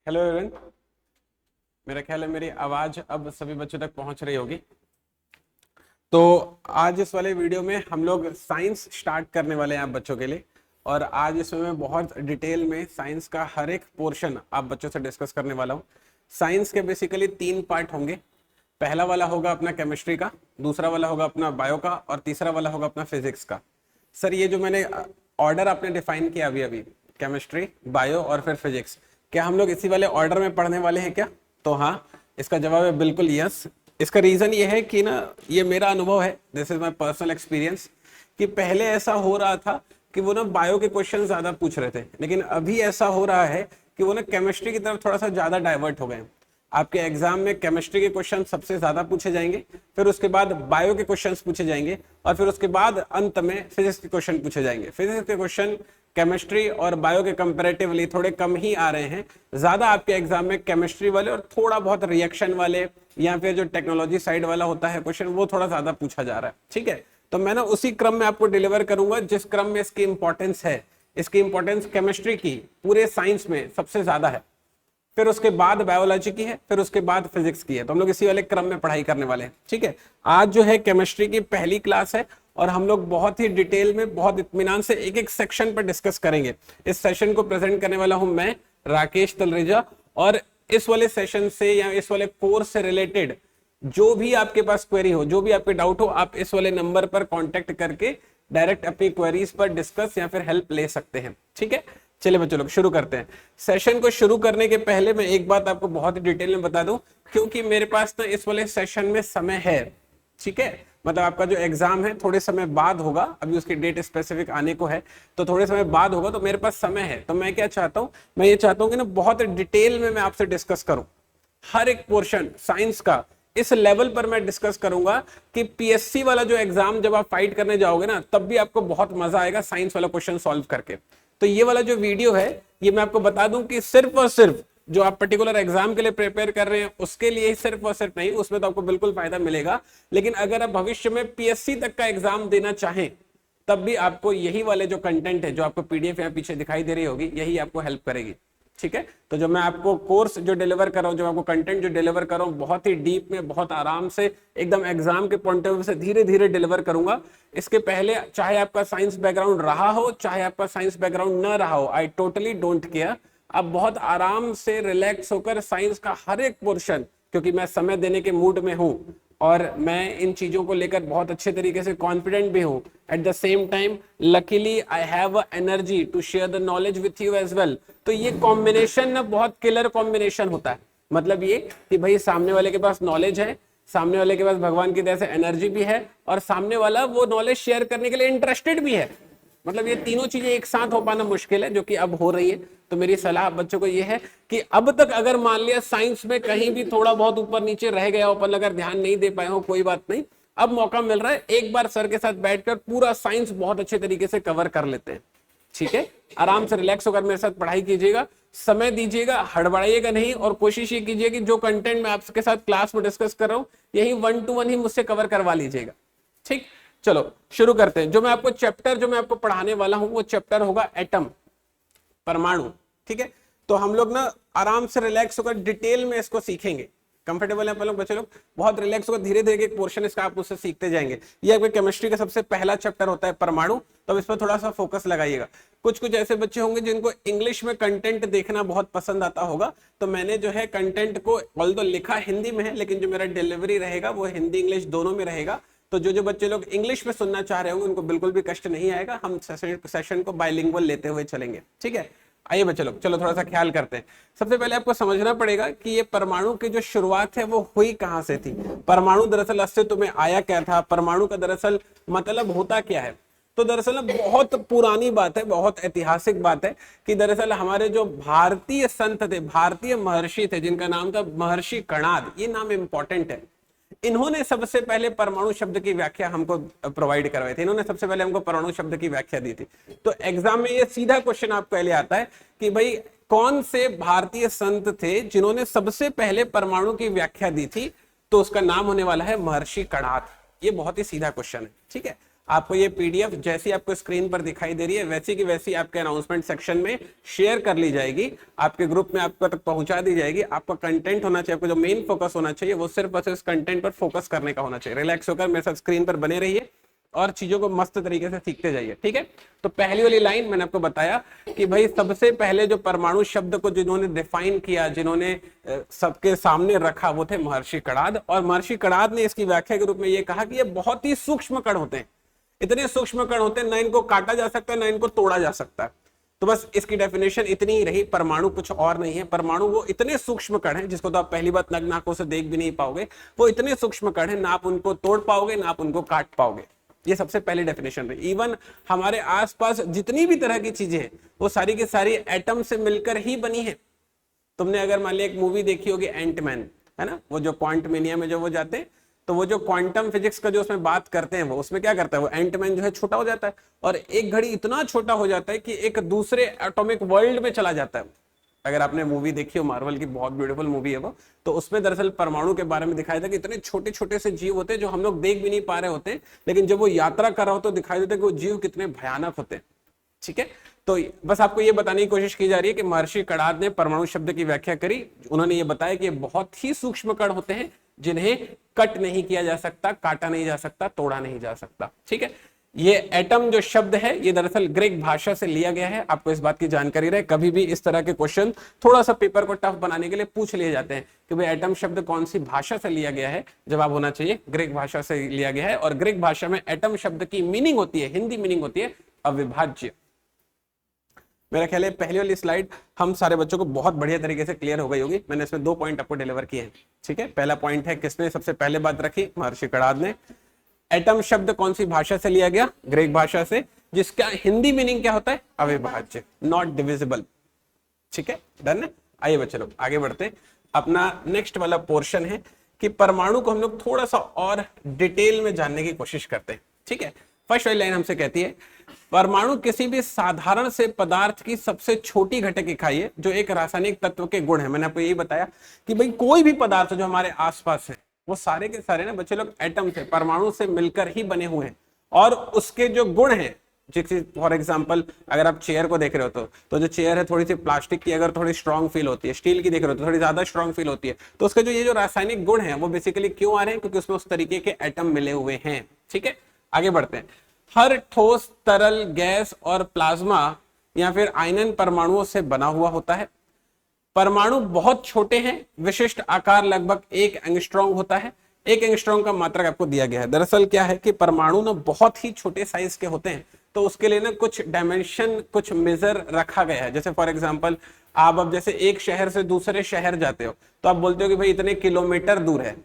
Hello everyone. मेरा ख्याल है मेरी आवाज अब सभी बच्चों तक पहुंच रही होगी। तो आज इस वाले वीडियो में हम लोग साइंस स्टार्ट करने वाले हैं आप बच्चों के लिए। और आज इसमें मैं बहुत डिटेल में साइंस का हर एक पोर्शन आप बच्चों से डिस्कस करने वाला हूं। साइंस के बेसिकली 3 पार्ट होंगे। पहला वाला होगा अपना केमिस्ट्री का, दूसरा वाला होगा अपना बायो का, और तीसरा वाला होगा अपना फिजिक्स का। सर ये जो मैंने ऑर्डर आपने डिफाइन किया अभी अभी, केमिस्ट्री, बायो और फिर फिजिक्स, क्या हम लोग इसी वाले ऑर्डर में पढ़ने वाले हैं क्या? तो हाँ, इसका जवाब है बिल्कुल यस। इसका रीजन ये है कि ना, ये मेरा अनुभव है, this is my personal experience, कि पहले ऐसा हो रहा था कि वो ना बायो के क्वेश्चन ज्यादा पूछ रहे थे, लेकिन अभी ऐसा हो रहा है कि वो ना केमिस्ट्री की तरफ थोड़ा सा ज्यादा डाइवर्ट हो गए। आपके एग्जाम में केमिस्ट्री के क्वेश्चन सबसे ज्यादा पूछे जाएंगे, फिर उसके बाद बायो के क्वेश्चंस पूछे जाएंगे, और फिर उसके बाद अंत में फिजिक्स के क्वेश्चन पूछे जाएंगे। फिजिक्स के क्वेश्चन केमिस्ट्री और बायो के कंपैरेटिवली थोड़े कम ही आ रहे हैं। ज्यादा आपके एग्जाम में केमिस्ट्री वाले और थोड़ा बहुत रिएक्शन वाले या फिर जो टेक्नोलॉजी साइड वाला होता है क्वेश्चन, वो थोड़ा ज्यादा पूछा जा रहा है। ठीक है, तो मैं ना उसी क्रम में आपको डिलीवर करूंगा जिस क्रम में इसकी इंपॉर्टेंस है। इसकी इंपॉर्टेंस केमिस्ट्री की पूरे साइंस में सबसे ज्यादा है, फिर उसके बाद बायोलॉजी की है, फिर उसके बाद फिजिक्स की है। तो हम लोग इसी वाले क्रम में पढ़ाई करने वाले हैं। ठीक है, आज जो है केमिस्ट्री की पहली क्लास है और हम लोग बहुत ही डिटेल में, बहुत इत्मीनान से एक एक सेक्शन पर डिस्कस करेंगे। इस सेशन को प्रेजेंट करने वाला हूं मैं, राकेश तलरेजा। और इस वाले सेशन से या इस वाले कोर्स से रिलेटेड जो भी आपके पास क्वेरी हो, जो भी आपके डाउट हो, आप इस वाले नंबर पर कांटेक्ट करके डायरेक्ट अपनी क्वेरीज पर डिस्कस या फिर हेल्प ले सकते हैं। ठीक है, चलिए बच्चों लोग शुरू करते हैं। सेशन को शुरू करने के पहले मैं एक बात आपको बहुत ही डिटेल में बता दूं, क्योंकि मेरे पास ना इस वाले सेशन में समय है। ठीक है, मतलब आपका जो एग्जाम है थोड़े समय बाद होगा, अभी उसकी डेट स्पेसिफिक आने को है, तो थोड़े समय बाद होगा, तो मेरे पास समय है। तो मैं क्या चाहता हूं, मैं ये चाहता हूं कि ना बहुत डिटेल में मैं आपसे डिस्कस करूं हर एक पोर्शन साइंस का। इस लेवल पर मैं डिस्कस करूंगा कि पीएससी वाला जो एग्जाम जब आप फाइट करने जाओगे ना, तब भी आपको बहुत मजा आएगा साइंस वाला क्वेश्चन सॉल्व करके। तो ये वाला जो वीडियो है, ये मैं आपको बता दूं कि सिर्फ और सिर्फ जो आप पर्टिकुलर एग्जाम के लिए प्रिपेयर कर रहे हैं उसके लिए ही सिर्फ और सिर्फ नहीं, उसमें तो आपको बिल्कुल फायदा मिलेगा। लेकिन अगर आप भविष्य में पीएससी तक का एग्जाम देना चाहें, तब भी आपको यही वाले जो कंटेंट है, जो आपको पीडीएफ यहाँ पीछे दिखाई दे रही होगी, यही आपको हेल्प करेगी। ठीक है, तो जो मैं आपको कोर्स जो डिलीवर कर रहा हूं, जो आपको कंटेंट जो डिलीवर कर रहा हूं, बहुत ही डीप में, बहुत आराम से, एकदम एग्जाम के पॉइंट ऑफ व्यू से धीरे धीरे डिलीवर करूंगा। इसके पहले चाहे आपका साइंस बैकग्राउंड रहा हो, चाहे आपका साइंस बैकग्राउंड न रहा हो, आई टोटली डोंट केयर। आप बहुत आराम से रिलैक्स होकर साइंस का हर एक पोर्शन, क्योंकि मैं समय देने के मूड में हूं और मैं इन चीजों को लेकर बहुत अच्छे तरीके से कॉन्फिडेंट भी हूं। At the same time luckily I have energy to share the knowledge with you as well. तो ये कॉम्बिनेशन ना बहुत किलर कॉम्बिनेशन होता है। मतलब ये कि भाई सामने वाले के पास नॉलेज है, सामने वाले के पास भगवान की दया से एनर्जी भी है, और सामने वाला वो नॉलेज शेयर करने के लिए इंटरेस्टेड भी है। मतलब ये तीनों चीजें एक साथ हो पाना मुश्किल है, जो कि अब हो रही है। तो मेरी सलाह बच्चों को ये है कि अब तक अगर मान लिया साइंस में कहीं भी थोड़ा बहुत ऊपर नीचे रह गया हो, पर अगर ध्यान नहीं दे पाए हो, कोई बात नहीं, अब मौका मिल रहा है, एक बार सर के साथ बैठकर पूरा साइंस बहुत अच्छे तरीके से कवर कर लेते हैं। ठीक है, आराम से रिलैक्स होकर मेरे साथ पढ़ाई कीजिएगा, समय दीजिएगा, हड़बड़ाइएगा नहीं, और कोशिश ये कीजिए कि जो कंटेंट मैं आपके साथ क्लास में डिस्कस कर रहा हूं, यही 1 to 1 ही मुझसे कवर करवा लीजिएगा। ठीक, चलो शुरू करते हैं। जो मैं आपको चैप्टर जो मैं आपको पढ़ाने वाला हूं, वो चैप्टर होगा एटम, परमाणु। ठीक है, तो हम लोग ना आराम से रिलैक्स होकर डिटेल में इसको सीखेंगे। कंफर्टेबल है आप लोग बच्चे लोग? बहुत रिलैक्स होकर धीरे धीरे एक पोर्शन इसका आप उससे सीखते जाएंगे। ये आपके केमिस्ट्री का सबसे पहला चैप्टर होता है परमाणु, तो इस पर थोड़ा सा फोकस लगाइएगा। कुछ कुछ ऐसे बच्चे होंगे जिनको इंग्लिश में कंटेंट देखना बहुत पसंद आता होगा, तो मैंने जो है कंटेंट को ऑल्दो लिखा हिंदी में है, लेकिन जो मेरा डिलीवरी रहेगा वो हिंदी इंग्लिश दोनों में रहेगा। तो जो बच्चे लोग इंग्लिश में सुनना चाह रहे होंगे उनको बिल्कुल भी कष्ट नहीं आएगा, हम सेशन को बाइलिंगुअल लेते हुए चलेंगे। ठीक है, आइए बच्चे लोग, चलो थोड़ा सा ख्याल करते हैं। सबसे पहले आपको समझना पड़ेगा कि ये परमाणु की जो शुरुआत है वो हुई कहां से थी। परमाणु दरअसल अस्तित्व में आया क्या था, परमाणु का दरअसल मतलब होता क्या है। तो दरअसल बहुत पुरानी बात है, बहुत ऐतिहासिक बात है कि दरअसल हमारे जो भारतीय संत थे, भारतीय महर्षि थे, जिनका नाम था महर्षि कणाद, ये नाम इंपॉर्टेंट है। इन्होंने सबसे पहले परमाणु शब्द की व्याख्या हमको प्रोवाइड करवाई थी। इन्होंने सबसे पहले हमको परमाणु शब्द की व्याख्या दी थी। तो एग्जाम में ये सीधा क्वेश्चन आपको पहले आता है कि भाई कौन से भारतीय संत थे जिन्होंने सबसे पहले परमाणु की व्याख्या दी थी, तो उसका नाम होने वाला है महर्षि कणाद। ये बहुत ही सीधा क्वेश्चन है। ठीक है, आपको ये पीडीएफ जैसी आपको स्क्रीन पर दिखाई दे रही है वैसी की वैसी आपके अनाउंसमेंट सेक्शन में शेयर कर ली जाएगी, आपके ग्रुप में आपको तक पहुंचा दी जाएगी। आपका कंटेंट होना चाहिए, आपको जो मेन फोकस होना चाहिए वो सिर्फ बस इस कंटेंट पर फोकस करने का होना चाहिए। रिलैक्स होकर मेरे साथ स्क्रीन पर बने रहिए और चीजों को मस्त तरीके से सीखते जाइए, ठीक है। तो पहली वाली लाइन मैंने आपको बताया कि भाई सबसे पहले जो परमाणु शब्द को जिन्होंने डिफाइन किया, जिन्होंने सबके सामने रखा, वो थे महर्षि कणाद। और महर्षि कणाद ने इसकी व्याख्या के रूप में ये कहा कि ये बहुत ही सूक्ष्म कण होते हैं, इतने सूक्ष्म कण होते हैं, ना इनको काटा जा सकता है ना इनको तोड़ा जा सकता है। तो बस इसकी डेफिनेशन इतनी ही रही, परमाणु कुछ और नहीं है। परमाणु वो इतने सूक्ष्म कण हैं जिसको तो आप पहली बात नग्न आंखों से देख भी नहीं पाओगे, वो इतने सूक्ष्म कण हैं, ना आप उनको तोड़ पाओगे ना आप उनको काट पाओगे। ये सबसे पहली डेफिनेशन रही। इवन हमारे आसपास जितनी भी तरह की चीजें हैं वो सारी की सारी एटम से मिलकर ही बनी है। तुमने अगर मान लिया एक मूवी देखी होगी एंटमैन, है ना, वो जो क्वांटमेनिया में जो वो जाते हैं, तो वो जो क्वांटम फिजिक्स का जो उसमें बात करते हैं, वो उसमें क्या करता है, वो एंटमैन जो है छोटा हो जाता है और एक घड़ी इतना छोटा हो जाता है कि एक दूसरे एटॉमिक वर्ल्ड में चला जाता है। अगर आपने मूवी देखी हो, मार्वल की बहुत ब्यूटीफुल मूवी है वो, तो उसमें दरअसल परमाणु के बारे में दिखाया था कि इतने छोटे छोटे से जीव होते हैं जो हम लोग देख भी नहीं पा रहे होते, लेकिन जब वो यात्रा कर रहा हो तो दिखाई देता है कि वो जीव कितने भयानक होते हैं, ठीक है। तो बस आपको ये बताने की कोशिश की जा रही है कि महर्षि कणाद ने परमाणु शब्द की व्याख्या करी। उन्होंने ये बताया कि ये बहुत ही सूक्ष्म कण होते हैं जिन्हें कट नहीं किया जा सकता, काटा नहीं जा सकता, तोड़ा नहीं जा सकता, ठीक है। ये एटम जो शब्द है ये दरअसल ग्रीक भाषा से लिया गया है, आपको इस बात की जानकारी रहे। कभी भी इस तरह के क्वेश्चन थोड़ा सा पेपर को टफ बनाने के लिए पूछ लिए जाते हैं कि भाई एटम शब्द कौन सी भाषा से लिया गया है, जवाब होना चाहिए ग्रीक भाषा से लिया गया है। और ग्रीक भाषा में एटम शब्द की मीनिंग होती है, हिंदी मीनिंग होती है अविभाज्य। मेरा ख्याल है पहली वाली स्लाइड हम सारे बच्चों को बहुत बढ़िया तरीके से क्लियर हो गई होगी। मैंने इसमें 2 पॉइंट आपको डिलीवर किए हैं, ठीक है। पहला पॉइंट है किसने सबसे पहले बात रखी, महर्षि कणाद ने। एटम शब्द कौन सी भाषा से लिया गया, ग्रीक भाषा से, जिसका हिंदी मीनिंग क्या होता है, अविभाज्य, नॉट डिविजिबल, ठीक है। डन है। आइए बच्चे लोग आगे बढ़ते हैं। अपना नेक्स्ट वाला पोर्शन है कि परमाणु को हम लोग थोड़ा सा और डिटेल में जानने की कोशिश करते हैं, ठीक है। फर्स्ट वाली लाइन हमसे कहती है परमाणु किसी भी साधारण से पदार्थ की सबसे छोटी घटक इकाई है जो एक रासायनिक तत्व के गुण है। मैंने आपको यही बताया कि भाई कोई भी पदार्थ जो हमारे आसपास है वो सारे के सारे ना बच्चे लोग एटम से, परमाणु से मिलकर ही बने हुए हैं। और उसके जो गुण हैं, जैसे फॉर एग्जांपल अगर आप चेयर को देख रहे हो तो जो चेयर है थोड़ी सी प्लास्टिक की अगर थोड़ी स्ट्रांग फील होती है, स्टील की देख रहे हो तो थोड़ी ज्यादा स्ट्रांग फील होती है। तो उसके जो ये जो रासायनिक गुण है वो बेसिकली क्यों आ रहे हैं, क्योंकि उसमें उस तरीके के एटम मिले हुए हैं, ठीक है। आगे बढ़ते हैं। हर ठोस, तरल, गैस और प्लाज्मा या फिर आयनन परमाणुओं से बना हुआ होता है। परमाणु बहुत छोटे हैं, विशिष्ट आकार लगभग 1 एंगस्ट्रॉम होता है। 1 एंगस्ट्रॉम का मात्रक आपको दिया गया है। दरअसल क्या है कि परमाणु ना बहुत ही छोटे साइज के होते हैं, तो उसके लिए ना कुछ डायमेंशन, कुछ मेजर रखा गया है। जैसे फॉर एग्जांपल आप अब जैसे एक शहर से दूसरे शहर जाते हो तो आप बोलते हो कि भाई इतने किलोमीटर दूर है,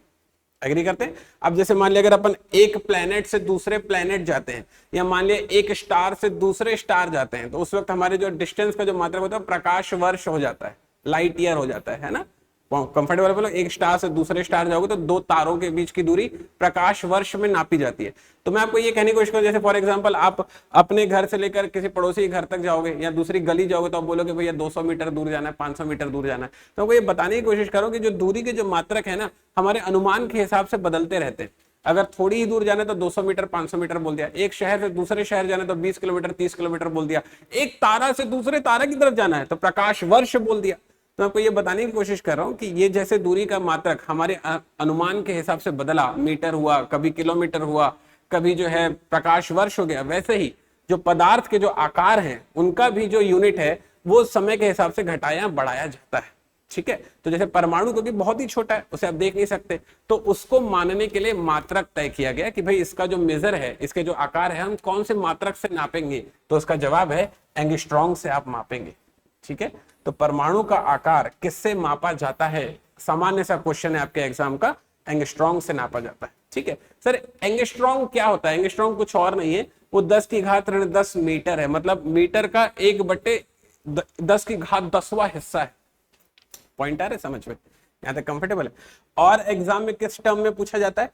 एग्री करते हैं। अब जैसे मान लिया अगर अपन एक प्लेनेट से दूसरे प्लेनेट जाते हैं या मान लिया एक स्टार से दूसरे स्टार जाते हैं, तो उस वक्त हमारे जो डिस्टेंस का जो मात्रक होता है प्रकाश वर्ष हो जाता है, लाइट ईयर हो जाता है ना। कंफर्टेबल बोलो, एक स्टार से दूसरे स्टार जाओगे तो 2 तारों के बीच की दूरी प्रकाश वर्ष में नापी जाती है। तो मैं आपको ये कहने की कोशिश करूं, जैसे फॉर एग्जांपल आप अपने घर से लेकर किसी पड़ोसी घर तक जाओगे या दूसरी गली जाओगे तो आप बोलोगे भैया 200 मीटर दूर जाना है, 500 मीटर दूर जाना है। तो आपको ये बताने की कोशिश करो कि जो दूरी के जो मात्रक है ना हमारे अनुमान के हिसाब से बदलते रहते हैं। अगर थोड़ी ही दूर जाना है तो 200 मीटर 500 मीटर बोल दिया, एक शहर से दूसरे शहर जाना है तो 20 किलोमीटर 30 किलोमीटर बोल दिया, एक तारा से दूसरे तारा की तरफ जाना है तो प्रकाश वर्ष बोल दिया। तो मैं आपको ये बताने की कोशिश कर रहा हूं कि ये जैसे दूरी का मात्रक हमारे अनुमान के हिसाब से बदला, मीटर हुआ, कभी किलोमीटर हुआ, कभी जो है प्रकाश वर्ष हो गया, वैसे ही जो पदार्थ के जो आकार हैं उनका भी जो यूनिट है वो समय के हिसाब से घटाया बढ़ाया जाता है, ठीक है। तो जैसे परमाणु क्योंकि बहुत ही छोटा है, उसे आप देख नहीं सकते, तो उसको मानने के लिए मात्रक तय किया गया कि भाई इसका जो मेजर है, इसके जो आकार है, हम कौन से मात्रक से नापेंगे। तो उसका जवाब है एंगस्ट्रॉम से आप मापेंगे, ठीक है। तो परमाणु का आकार किससे मापा जाता है, सामान्य सा क्वेश्चन है आपके एग्जाम का, एंगस्ट्रॉम से नापा जाता है, ठीक है। सर एंगस्ट्रॉम क्या होता है, एंगस्ट्रॉम कुछ और नहीं है, वो 10 की घात ऋण 10 मीटर है, मतलब मीटर का 1/10 की घात 10वां हिस्सा है। पॉइंट आ रहा है समझ में, यहाँ तक कंफर्टेबल है। और एग्जाम में किस टर्म में पूछा जाता है,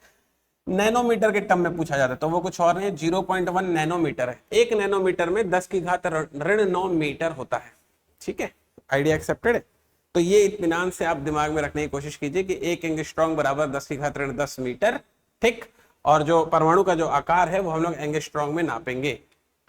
नैनोमीटर के टर्म में पूछा जाता है, तो वो कुछ और नहीं, 0.1 नैनोमीटर है। 1 नैनोमीटर में 10 की घात ऋण 9 मीटर होता है, ठीक है। आइडिया एक्सेप्टेड है। तो ये इत्मीनान से आप दिमाग में रखने की कोशिश कीजिए कि 1 एंगस्ट्रॉम बराबर 10 की घात ऋण 10 मीटर, ठीक। और जो परमाणु का जो आकार है वो हम लोग एंगस्ट्रॉम में नापेंगे।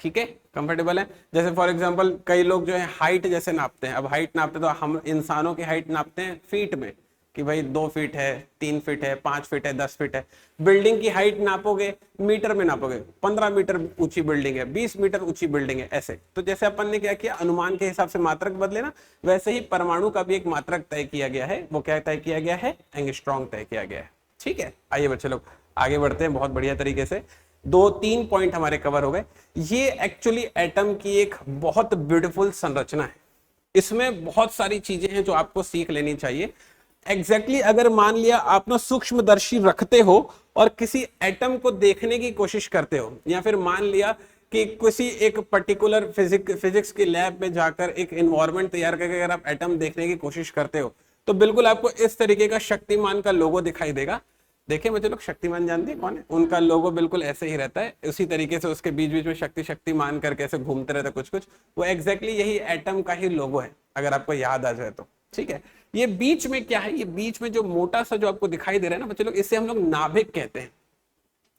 ठीक है, कंफर्टेबल है। जैसे फॉर एग्जांपल कई लोग जो है हाइट जैसे नापते हैं, अब हाइट नापते तो हम इंसानों की हाइट नापते हैं फीट में, कि भाई 2 फीट है, 3 फीट है, 5 फीट है, 10 फीट है। बिल्डिंग की हाइट नापोगे मीटर में नापोगे, 15 मीटर ऊंची बिल्डिंग है, 20 मीटर ऊंची बिल्डिंग है, ऐसे। तो जैसे अपन ने क्या किया, अनुमान के हिसाब से मात्रक बदले ना, वैसे ही परमाणु का भी एक मात्रक तय किया गया है। वो क्या तय किया गया है, एंगस्ट्रॉम तय किया गया है। ठीक है, आइए बच्चे लोग आगे बढ़ते हैं बहुत बढ़िया तरीके से। 2-3 पॉइंट हमारे कवर हो गए। ये एक्चुअली एटम की एक बहुत ब्यूटीफुल संरचना है, इसमें बहुत सारी चीजें हैं जो आपको सीख लेनी चाहिए। एग्जैक्टली अगर मान लिया आप ना सूक्ष्मदर्शी रखते हो और किसी एटम को देखने की कोशिश करते हो, या फिर मान लिया कि किसी एक पर्टिकुलर फिजिक्स की लैब में जाकर एक एनवायरनमेंट तैयार करके अगर आप एटम देखने की कोशिश करते हो, तो बिल्कुल आपको इस तरीके का शक्तिमान का लोगो दिखाई देगा। देखिए मुझे लोग शक्तिमान जानते हैं कौन है, उनका लोगो बिल्कुल ऐसे ही रहता है, उसी तरीके से उसके बीच बीच में शक्तिमान करके ऐसे घूमते रहते कुछ कुछ, वो एग्जैक्टली यही एटम का ही लोगो है, अगर आपको याद आ जाए तो। ठीक है, ये बीच में क्या है, ये बीच में जो मोटा सा जो आपको दिखाई दे रहा है ना बच्चे लोग, इसे हम लोग नाभिक कहते हैं।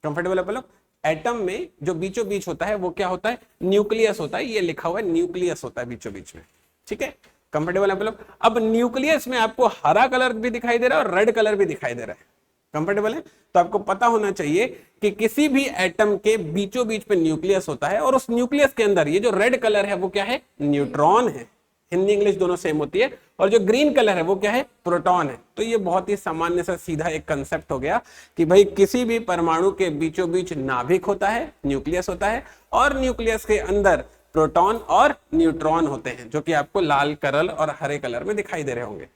कंफर्टेबल है लोग? एटम में जो बीचों बीच होता है वो क्या होता है, न्यूक्लियस होता है, ये लिखा हुआ है न्यूक्लियस होता है बीचों बीच में। ठीक है, कंफर्टेबल है लोग? अब न्यूक्लियस में आपको हरा कलर भी दिखाई दे रहा है और रेड कलर भी दिखाई दे रहा है। कंफर्टेबल है? तो आपको पता होना चाहिए कि किसी भी एटम के बीचों बीच में न्यूक्लियस होता है, और उस न्यूक्लियस के अंदर ये जो रेड कलर है वो क्या है, न्यूट्रॉन है। हिंदी इंग्लिश दोनों सेम होती है। और जो ग्रीन कलर है वो क्या है, प्रोटॉन है। तो ये बहुत ही सामान्य सा सीधा एक कंसेप्ट हो गया कि भाई किसी भी परमाणु के बीचों बीच नाभिक होता है, न्यूक्लियस होता है, और न्यूक्लियस के अंदर प्रोटॉन और न्यूट्रॉन होते हैं, जो कि आपको लाल कलर और हरे कलर में दिखाई दे रहे होंगे।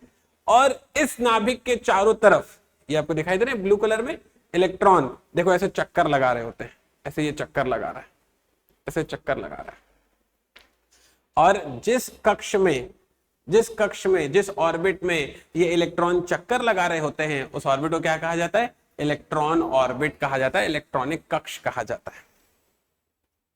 और इस नाभिक के चारों तरफ ये आपको दिखाई दे रहे हैं ब्लू कलर में, इलेक्ट्रॉन देखो ऐसे चक्कर लगा रहे होते हैं, ऐसे ये चक्कर लगा रहा है, ऐसे चक्कर लगा रहा है। और जिस जिस ऑर्बिट में ये इलेक्ट्रॉन चक्कर लगा रहे होते हैं, उस ऑर्बिट को क्या कहा जाता है, इलेक्ट्रॉन ऑर्बिट कहा जाता है, इलेक्ट्रॉनिक कक्ष कहा जाता है।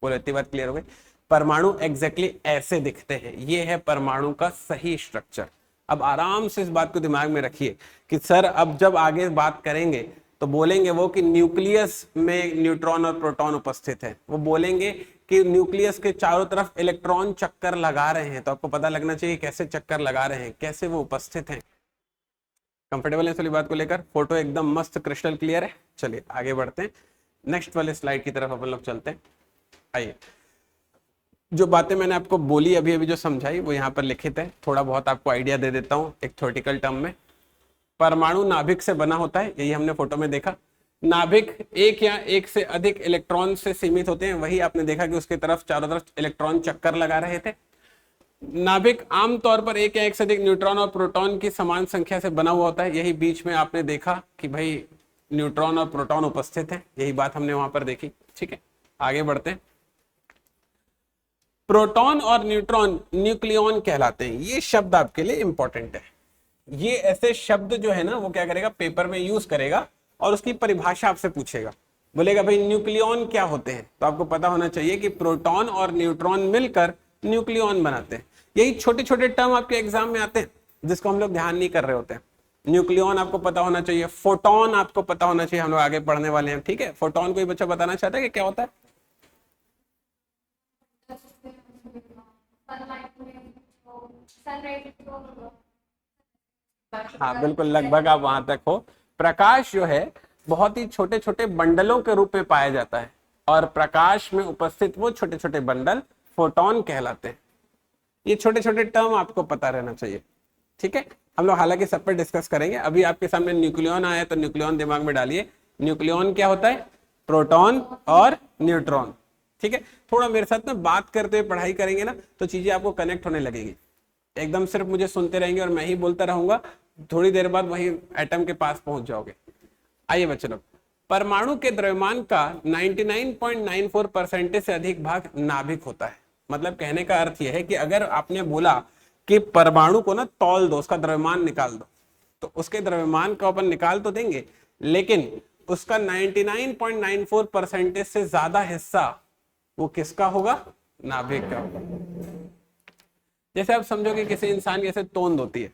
बोलो इतनी बात क्लियर हो गई? परमाणु एग्जैक्टली ऐसे दिखते हैं, ये है परमाणु का सही स्ट्रक्चर। अब आराम से इस बात को दिमाग में रखिए कि सर अब जब आगे बात करेंगे तो बोलेंगे वो कि न्यूक्लियस में न्यूट्रॉन और प्रोटॉन उपस्थित है, वो बोलेंगे कि न्यूक्लियस के चारों तरफ इलेक्ट्रॉन चक्कर लगा रहे हैं, तो आपको पता लगना चाहिए कैसे चक्कर लगा रहे हैं, कैसे वो उपस्थित हैं। कंफर्टेबल है इस वाली बात को लेकर? फोटो एकदम मस्त क्रिस्टल क्लियर है। चलिए आगे बढ़ते हैं, नेक्स्ट वाले स्लाइड की तरफ अपन लोग चलते हैं। आइए, जो बातें मैंने आपको बोली अभी अभी जो समझाई वो यहाँ पर लिखित है, थोड़ा बहुत आपको आइडिया दे देता हूँ एक थ्योरेटिकल टर्म में। परमाणु नाभिक से बना होता है, यही हमने फोटो में देखा। नाभिक एक या एक से अधिक इलेक्ट्रॉन से सीमित होते हैं, वही आपने देखा कि उसके तरफ चारों तरफ इलेक्ट्रॉन चक्कर लगा रहे थे। नाभिक आमतौर पर एक या एक से अधिक न्यूट्रॉन और प्रोटॉन की समान संख्या से बना हुआ होता है, यही बीच में आपने देखा कि भाई न्यूट्रॉन और प्रोटॉन उपस्थित है, यही बात हमने वहां पर देखी। ठीक है, आगे बढ़ते हैं। प्रोटॉन और न्यूट्रॉन न्यूक्लियॉन कहलाते हैं, ये शब्द आपके लिए इंपॉर्टेंट है। ये ऐसे शब्द जो है ना वो क्या करेगा, पेपर में यूज करेगा और उसकी परिभाषा आपसे पूछेगा, बोलेगा भाई न्यूक्लियॉन क्या होते हैं, तो आपको पता होना चाहिए कि प्रोटॉन और न्यूट्रॉन मिलकर न्यूक्लियॉन बनाते हैं। यही छोटे छोटे टर्म आपके एग्जाम में आते हैं जिसको हम लोग ध्यान नहीं कर रहे होते हैं। न्यूक्लियॉन आपको पता होना चाहिए, फोटोन आपको पता होना चाहिए, हम लोग आगे पढ़ने वाले हैं। ठीक है, फोटोन कोई बच्चा बताना चाहता है कि क्या होता है? हाँ बिल्कुल, लगभग आप वहां तक हो। प्रकाश जो है बहुत ही छोटे छोटे बंडलों के रूप में पाया जाता है, और प्रकाश में उपस्थित वो छोटे छोटे बंडल फोटोन कहलाते हैं। ये छोटे छोटे टर्म आपको पता रहना चाहिए। ठीक है, हम लोग हालांकि सब पर डिस्कस करेंगे। अभी आपके सामने न्यूक्लियॉन आया तो न्यूक्लियॉन दिमाग में डालिए। न्यूक्लियॉन क्या होता है? प्रोटॉन और न्यूट्रॉन। ठीक है, थोड़ा मेरे साथ में बात करते हुए पढ़ाई करेंगे ना तो चीजें आपको कनेक्ट होने लगेगी। एकदम सिर्फ मुझे सुनते रहेंगे और मैं ही बोलता रहूंगा, थोड़ी देर बाद वही एटम के पास पहुंच जाओगे। आइए बच्चे लोग, परमाणु के द्रव्यमान का 99.94% से अधिक भाग नाभिक होता है। मतलब कहने का अर्थ यह है कि अगर आपने बोला कि परमाणु को ना तौल दो, उसका द्रव्यमान निकाल दो, तो उसके द्रव्यमान को अपन निकाल तो देंगे, लेकिन उसका 99.94% से ज्यादा हिस्सा वो किसका होगा? नाभिक का होगा। जैसे आप समझो कि किसी इंसान की जैसे तोंद होती है,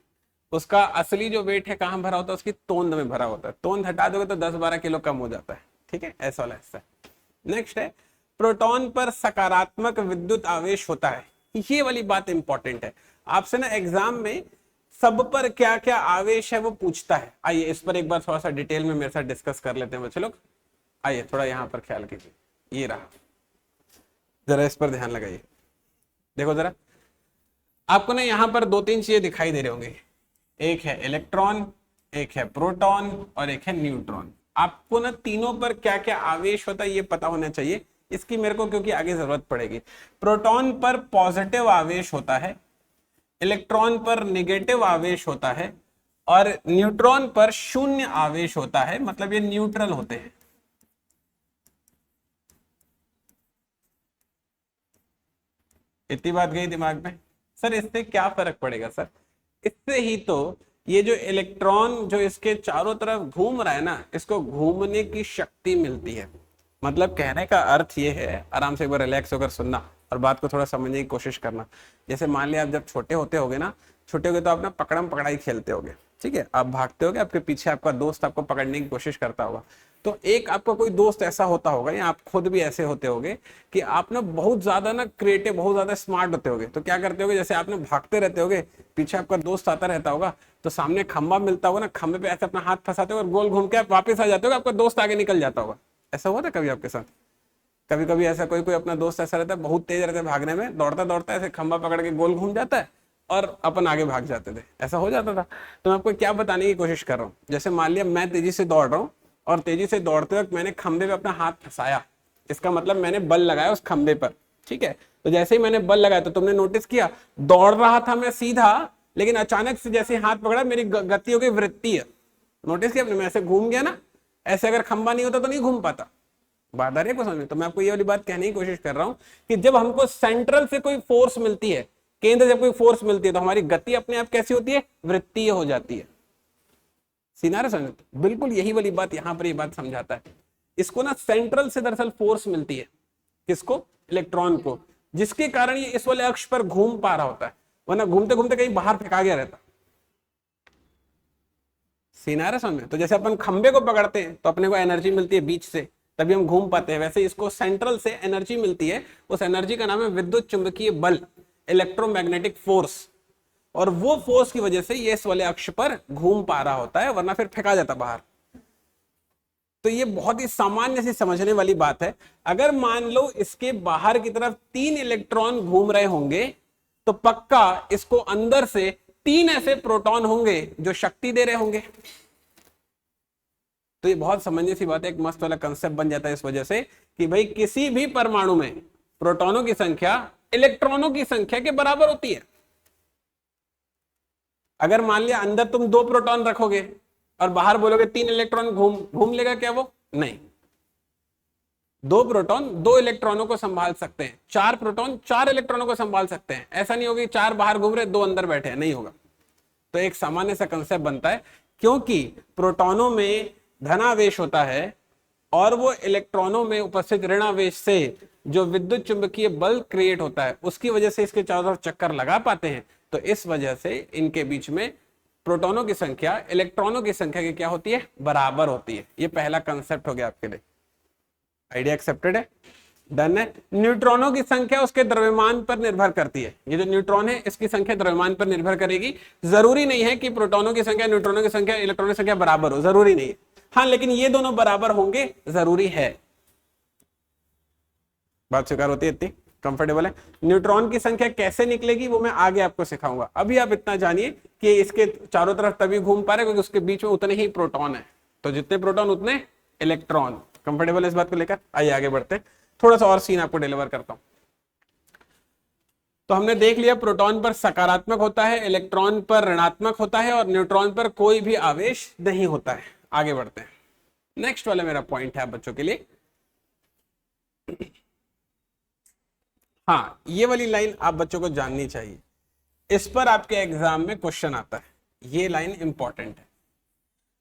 उसका असली जो वेट है कहां भरा होता है? उसकी तोंद में भरा होता है। तोंद हटा दोगे तो 10-12 किलो कम हो जाता है। ठीक है, ऐसा वाला हिस्सा। नेक्स्ट है प्रोटॉन पर सकारात्मक विद्युत आवेश होता है। ये वाली बात इंपॉर्टेंट है, आपसे ना एग्जाम में सब पर क्या क्या आवेश है वो पूछता है। आइए इस पर एक बार थोड़ा सा डिटेल में मेरे साथ डिस्कस कर लेते हैं बच्चे लोग। आइए थोड़ा यहां पर ख्याल कीजिए, ये रहा, जरा इस पर ध्यान लगाइए। देखो जरा, आपको ना यहां पर दो तीन चीजें दिखाई दे रहे होंगे, एक है इलेक्ट्रॉन, एक है प्रोटॉन और एक है न्यूट्रॉन। आपको ना तीनों पर क्या क्या आवेश होता है ये पता होना चाहिए, इसकी मेरे को क्योंकि आगे जरूरत पड़ेगी। प्रोटॉन पर पॉजिटिव आवेश होता है, इलेक्ट्रॉन पर निगेटिव आवेश होता है और न्यूट्रॉन पर शून्य आवेश होता है, मतलब ये न्यूट्रल होते हैं। इतनी बात गई दिमाग में? सर इससे क्या फर्क पड़ेगा सर? इससे ही तो ये जो इलेक्ट्रॉन जो इसके चारों तरफ घूम रहा है ना, इसको घूमने की शक्ति मिलती है। मतलब कहने का अर्थ ये है, आराम से एक बार रिलैक्स होकर सुनना और बात को थोड़ा समझने की कोशिश करना। जैसे मान लिया आप जब छोटे होते होगे ना, छोटे होगे तो आप ना पकड़म पकड़ाई खेलते होगे, ठीक है, आप भागते होगे, आपके पीछे आपका दोस्त आपको पकड़ने की कोशिश करता होगा। तो एक आपका कोई दोस्त ऐसा होता होगा या आप खुद भी ऐसे होते होगे कि आप ना बहुत ज्यादा ना क्रिएटिव, बहुत ज्यादा स्मार्ट होते होगे। तो क्या करते होगे, जैसे आप ना भागते रहते होगे, पीछे आपका दोस्त आता रहता होगा, तो सामने खंबा मिलता होगा ना, खंबे पे ऐसे अपना हाथ फंसाते हो और गोल घूम के आप वापस आ जाते हो, आपका दोस्त आगे निकल जाता होगा। ऐसा हुआ था कभी आपके साथ? कभी कभी ऐसा कोई कोई अपना दोस्त ऐसा रहता है, बहुत तेज रहता है भागने में, दौड़ता दौड़ता ऐसे खंबा पकड़ के गोल घूम जाता है और अपन आगे भाग जाते थे। ऐसा हो जाता था। तो मैं आपको क्या बताने की कोशिश कर रहा हूँ, जैसे मान लिया मैं तेजी से दौड़ रहा हूँ और तेजी से दौड़ते वक्त मैंने खंबे पे अपना हाथ फंसाया, इसका मतलब मैंने बल लगाया उस खंबे पर, ठीक है। तो जैसे ही मैंने बल लगाया तो तुमने नोटिस किया, दौड़ रहा था मैं सीधा, लेकिन अचानक से जैसे हाथ पकड़ा मेरी गति हो गई वृत्ति है। नोटिस किया आपने, मैं ऐसे घूम गया ना, ऐसे अगर खंबा नहीं होता तो नहीं घूम पाता। बात आ रही है को समझ में? तो मैं आपको ये वाली बात कहने की कोशिश कर रहा हूं कि जब हमको सेंट्रल से कोई फोर्स मिलती है, केंद्र जब कोई फोर्स मिलती है, तो हमारी गति अपने आप कैसी होती है? वृत्तीय हो जाती है। सीनारा समझ? बिल्कुल यही वाली बात यहां पर ये बात समझाता है। इसको ना सेंट्रल से दरअसल फोर्स मिलती है, किसको? इलेक्ट्रॉन को, जिसके कारण ये इस वाले अक्ष पर घूम पा रहा होता है, वरना घूमते घूमते कहीं बाहर फेंका गया रहता। सीनारा समझ? तो जैसे अपन खंबे को पकड़ते हैं तो अपने को एनर्जी मिलती है बीच से, तभी हम घूम पाते हैं, वैसे इसको सेंट्रल से एनर्जी मिलती है। उस एनर्जी का नाम है विद्युत चुंबकीय बल, इलेक्ट्रोमैग्नेटिक फोर्स। और वो फोर्स की वजह से ये इस वाले अक्ष पर घूम पा रहा होता है, वरना फिर फेंका जाता बाहर। तो ये बहुत ही सामान्य सी समझने वाली बात है। अगर मान लो इसके बाहर की तरफ 3 इलेक्ट्रॉन घूम रहे होंगे, तो पक्का इसको अंदर से 3 ऐसे प्रोटॉन होंगे जो शक्ति दे रहे होंगे। तो ये बहुत समझने सी बात है, एक मस्त वाला कंसेप्ट बन जाता है इस वजह से कि भाई किसी भी परमाणु में प्रोटॉनों की संख्या इलेक्ट्रॉनों की संख्या के बराबर होती है। अगर मान लिया अंदर तुम 2 प्रोटॉन रखोगे और बाहर बोलोगे 3 इलेक्ट्रॉन घूम लेगा क्या वो? नहीं। 2 प्रोटॉन 2 इलेक्ट्रॉनों को संभाल सकते हैं, 4 प्रोटॉन 4 इलेक्ट्रॉनों को संभाल सकते हैं। ऐसा नहीं होगा 4 बाहर घूम रहे 2 अंदर बैठे हैं, नहीं होगा। तो एक सामान्य सा कंसेप्ट बनता है, क्योंकि प्रोटॉनों में धनावेश होता है और वो इलेक्ट्रॉनों में उपस्थित ऋणावेश से जो विद्युत चुंबकीय बल क्रिएट होता है, उसकी वजह से इसके चारों तरफ चक्कर लगा पाते हैं। तो इस वजह से इनके बीच में प्रोटॉनों की संख्या इलेक्ट्रॉनों की संख्या की क्या होती है? बराबर होती है। ये पहला कंसेप्ट हो गया आपके लिए। आइडिया एक्सेप्टेड है? डन है। न्यूट्रॉनों की संख्या उसके द्रव्यमान पर निर्भर करती है। ये जो न्यूट्रॉन है इसकी संख्या द्रव्यमान पर निर्भर करेगी। जरूरी नहीं है कि प्रोटॉनों की संख्या, न्यूट्रॉनों की संख्या, इलेक्ट्रॉनों की संख्या बराबर हो, जरूरी नहीं है। हाँ, लेकिन ये दोनों बराबर होंगे जरूरी है। बात स्वीकार होती है? इतनी कंफर्टेबल है? न्यूट्रॉन की संख्या कैसे निकलेगी वो मैं आगे आपको सिखाऊंगा। अभी आप इतना जानिए कि इसके चारों तरफ तभी घूम पा रहे क्योंकि उसके बीच में उतने ही प्रोटॉन है। तो जितने प्रोटॉन उतने इलेक्ट्रॉन। कंफर्टेबल है इस बात को लेकर? आइए आगे बढ़ते हैं, थोड़ा सा और सीन आपको डिलीवर करता हूं। तो हमने देख लिया प्रोटॉन पर सकारात्मक होता है, इलेक्ट्रॉन पर ऋणात्मक होता है और न्यूट्रॉन पर कोई भी आवेश नहीं होता है। आगे बढ़ते हैं। नेक्स्ट वाला मेरा पॉइंट है बच्चों के लिए, हाँ ये वाली लाइन आप बच्चों को जाननी चाहिए, इस पर आपके एग्जाम में क्वेश्चन आता है। ये लाइन इंपॉर्टेंट है।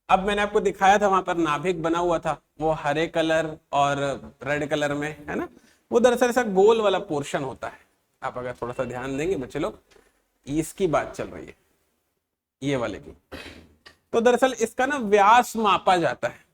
अब मैंने आपको दिखाया था वहां पर नाभिक बना हुआ था, वो हरे कलर और रेड कलर में है ना, वो दरअसल ऐसा गोल वाला पोर्शन होता है। आप अगर थोड़ा सा ध्यान देंगे बच्चे लोग, इसकी बात चल रही है, ये वाले की। तो दरअसल इसका ना व्यास मापा जाता है।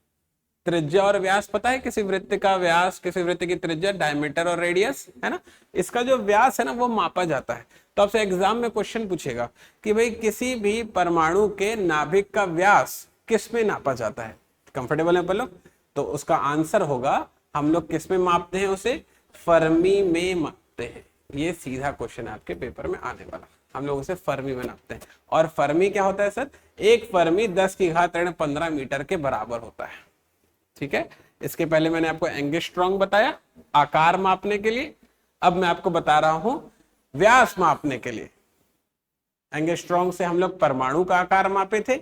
त्रिज्या और व्यास पता है, किसी वृत्त का व्यास, किसी वृत्त की त्रिज्या, डायमीटर और रेडियस, है ना। इसका जो व्यास है ना वो मापा जाता है। तो आपसे एग्जाम में क्वेश्चन पूछेगा कि भाई किसी भी परमाणु के नाभिक का व्यास किस में नापा जाता है। कंफर्टेबल है लोग? तो उसका आंसर होगा, हम लोग किस में मापते हैं उसे, फर्मी में मापते हैं। ये सीधा क्वेश्चन है आपके पेपर में आने वाला, हम लोग उसे फर्मी में नापते हैं। और फर्मी क्या होता है सर, एक फर्मी 10⁻15 मीटर के बराबर होता है। ठीक है, इसके पहले मैंने आपको एंगस्ट्रॉम बताया आकार मापने के लिए, अब मैं आपको बता रहा हूं व्यास मापने के लिए। एंगस्ट्रॉम से हम लोग परमाणु का आकार मापे थे,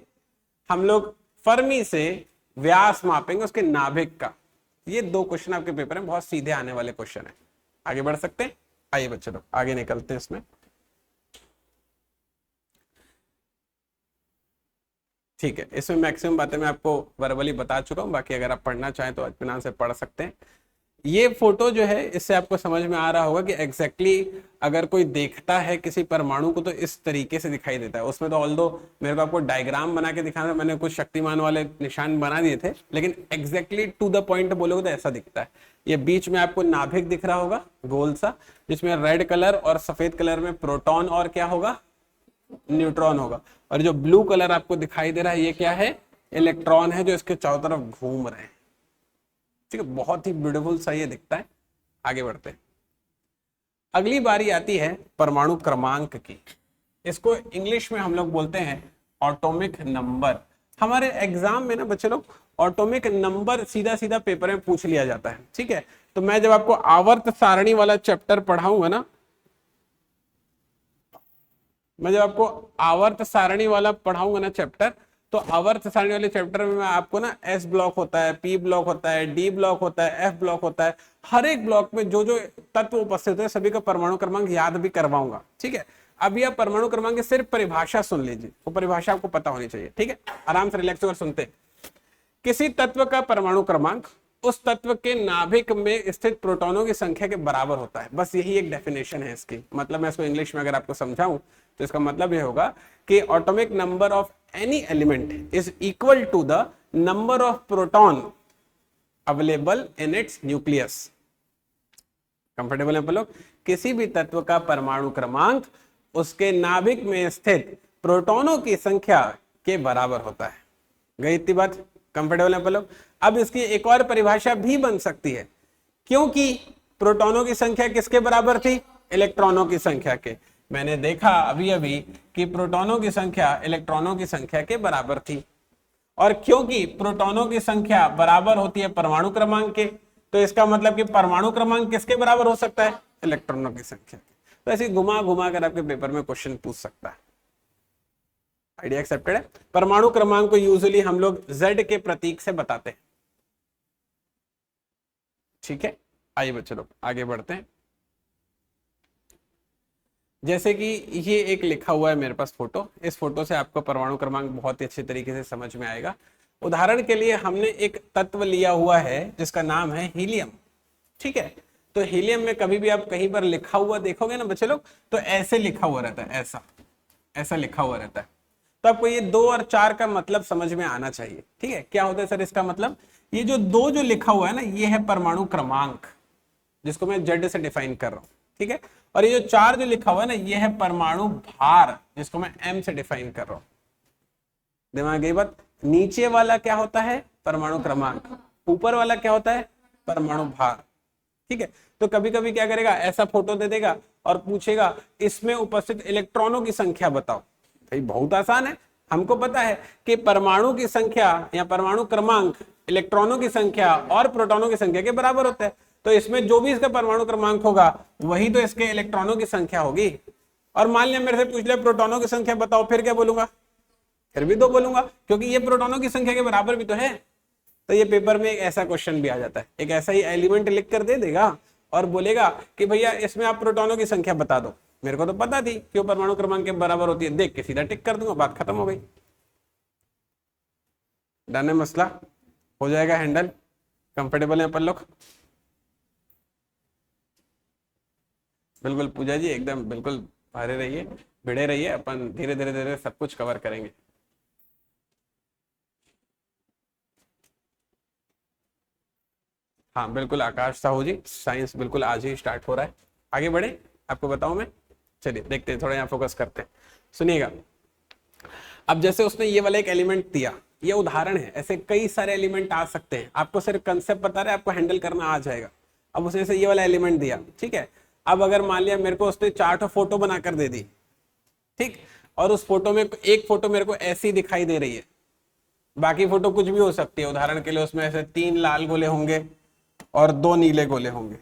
हम लोग फर्मी से व्यास मापेंगे उसके नाभिक का। ये दो क्वेश्चन आपके पेपर में बहुत सीधे आने वाले क्वेश्चन है। आगे बढ़ सकते हैं? आइए बच्चों लोग आगे निकलते हैं इसमें। ठीक है, इसमें मैक्सिमम बातें मैं आपको वर्बली बता चुका हूं, बाकी अगर आप पढ़ना चाहें तो इत्मीनान से पढ़ सकते हैं। ये फोटो जो है इससे आपको समझ में आ रहा होगा कि एग्जैक्टली अगर कोई देखता है किसी परमाणु को तो इस तरीके से दिखाई देता है। उसमें तो ऑल्दो मेरे को आपको डायग्राम बना के दिखाना, मैंने कुछ शक्तिमान वाले निशान बना दिए थे, लेकिन एग्जैक्टली टू द पॉइंट बोलोगे तो ऐसा दिखता है। ये बीच में आपको नाभिक दिख रहा होगा गोल सा, जिसमें रेड कलर और सफेद कलर में प्रोटॉन और क्या होगा, न्यूट्रॉन होगा। और जो ब्लू कलर आपको दिखाई दे रहा है ये क्या है, इलेक्ट्रॉन है जो इसके चारों तरफ घूम रहे हैं। ठीक है, बहुत ही ब्यूटीफुल सा ये दिखता है। आगे बढ़ते हैं, अगली बारी आती है परमाणु क्रमांक की। इसको इंग्लिश में हम लोग बोलते हैं एटॉमिक नंबर। हमारे एग्जाम में ना बच्चे लोग एटॉमिक नंबर सीधा सीधा पेपर में पूछ लिया जाता है। ठीक है, तो मैं जब आपको आवर्त सारणी वाला चैप्टर पढ़ाऊंगा ना, मैं जब आपको आवर्त सारणी वाला पढ़ाऊंगा ना चैप्टर, तो आवर्त सारणी वाले चैप्टर में मैं आपको ना एस ब्लॉक होता है, पी ब्लॉक होता है, डी ब्लॉक होता है, एफ ब्लॉक होता है, हर एक ब्लॉक में जो जो तत्व उपस्थित होते हैं सभी का परमाणु क्रमांक याद भी करवाऊंगा। ठीक है, अभी आप परमाणु क्रमांक की सिर्फ परिभाषा सुन लीजिए, वो परिभाषा आपको पता होनी चाहिए। ठीक है, आराम से रिलैक्स होकर सुनते। किसी तत्व का परमाणु क्रमांक उस तत्व के नाभिक में स्थित प्रोटॉनों की संख्या के बराबर होता है। बस यही एक डेफिनेशन है इसकी। मतलब मैं इसको इंग्लिश में अगर आपको समझाऊं तो इसका मतलब यह होगा कि atomic number of any element is equal to the number of proton available in its nucleus. Comfortable है लोग? किसी भी तत्व का परमाणु क्रमांक उसके नाभिक में स्थित प्रोटॉनों की संख्या के बराबर होता है। गई इतनी बात? कंफर्टेबल है लोग? अब इसकी एक और परिभाषा भी बन सकती है, क्योंकि प्रोटॉनों की संख्या किसके बराबर थी, इलेक्ट्रॉनों की संख्या के। मैंने देखा अभी अभी कि प्रोटॉनों की संख्या इलेक्ट्रॉनों की संख्या के बराबर थी, और क्योंकि प्रोटॉनों की संख्या बराबर होती है परमाणु क्रमांक के, तो इसका मतलब कि परमाणु क्रमांक किसके बराबर हो सकता है, इलेक्ट्रॉनों की संख्या के। तो ऐसे घुमा घुमा कर आपके पेपर में क्वेश्चन पूछ सकता है। आइडिया एक्सेप्टेड है? परमाणु क्रमांक को यूजुअली हम लोग Z के प्रतीक से बताते हैं। ठीक है, आइए बच्चों लोग आगे बढ़ते हैं। जैसे कि ये एक लिखा हुआ है मेरे पास फोटो, इस फोटो से आपको परमाणु क्रमांक बहुत ही अच्छे तरीके से समझ में आएगा। उदाहरण के लिए हमने एक तत्व लिया हुआ है जिसका नाम है हीलियम। ठीक है, तो हीलियम में कभी भी आप कहीं पर लिखा हुआ देखोगे ना बच्चे लोग, तो ऐसे लिखा हुआ रहता है, ऐसा ऐसा लिखा हुआ रहता है। तो आपको ये 2 और 4 का मतलब समझ में आना चाहिए। ठीक है, क्या होता है सर इसका मतलब, ये जो 2 जो लिखा हुआ है ना, ये है परमाणु क्रमांक जिसको मैं Z से डिफाइन कर रहा हूं। ठीक है, और ये जो 4 जो लिखा हुआ है ना, ये है परमाणु भार जिसको मैं M से डिफाइन कर रहा हूं। दिमाग गई बात? नीचे वाला क्या होता है, परमाणु क्रमांक, ऊपर वाला क्या होता है, परमाणु भार। ठीक है, तो कभी कभी क्या करेगा, ऐसा फोटो दे देगा और पूछेगा इसमें उपस्थित इलेक्ट्रॉनों की संख्या बताओ। भाई बहुत आसान है, हमको पता है कि परमाणु की संख्या या परमाणु क्रमांक इलेक्ट्रॉनों की संख्या और प्रोटॉनों की संख्या के बराबर होता है। तो इसमें जो भी इसका परमाणु क्रमांक होगा वही तो इसके इलेक्ट्रॉनों की संख्या होगी। और मान लिया मेरे से पूछ लिया प्रोटॉनों की संख्या बताओ, फिर क्या बोलूंगा, फिर भी 2 बोलूंगा, क्योंकि ये प्रोटॉनों की संख्या के बराबर भी तो है। तो ये पेपर में एक ऐसा क्वेश्चन भी आ जाता है, एक ऐसा ही एलिमेंट लिख कर दे देगा और बोलेगा कि भैया इसमें आप प्रोटॉनों की संख्या बता दो। मेरे को तो पता थी कि वो परमाणु क्रमांक के बराबर होती है, देख के सीधा टिक कर दूंगा, बात खत्म हो गई। डन है, मसला हो जाएगा हैंडल। कंफर्टेबल है अपन लोग? बिल्कुल पूजा जी, एकदम बिल्कुल भारे रहिए, भिड़े रहिए, अपन धीरे धीरे धीरे सब कुछ कवर करेंगे। हाँ बिल्कुल आकाश साहू जी, साइंस बिल्कुल आज ही स्टार्ट हो रहा है। आगे बढ़े, आपको बताऊं मैं। चलिए देखते हैं, थोड़ा यहाँ फोकस करते हैं, सुनिएगा। अब जैसे उसने ये वाला एक एलिमेंट दिया, ये उदाहरण है, ऐसे कई सारे एलिमेंट आ सकते हैं, आपको सिर्फ कंसेप्ट पता रहे, आपको हैंडल करना आ जाएगा। अब उसने से ये वाला एलिमेंट दिया, ठीक है। अब अगर मान लिया मेरे को उसने 4 फोटो बनाकर दे दी, ठीक, और उस फोटो में एक फोटो मेरे को ऐसी दिखाई दे रही है, बाकी फोटो कुछ भी हो सकती है। उदाहरण के लिए उसमें ऐसे 3 लाल गोले होंगे और 2 नीले गोले होंगे,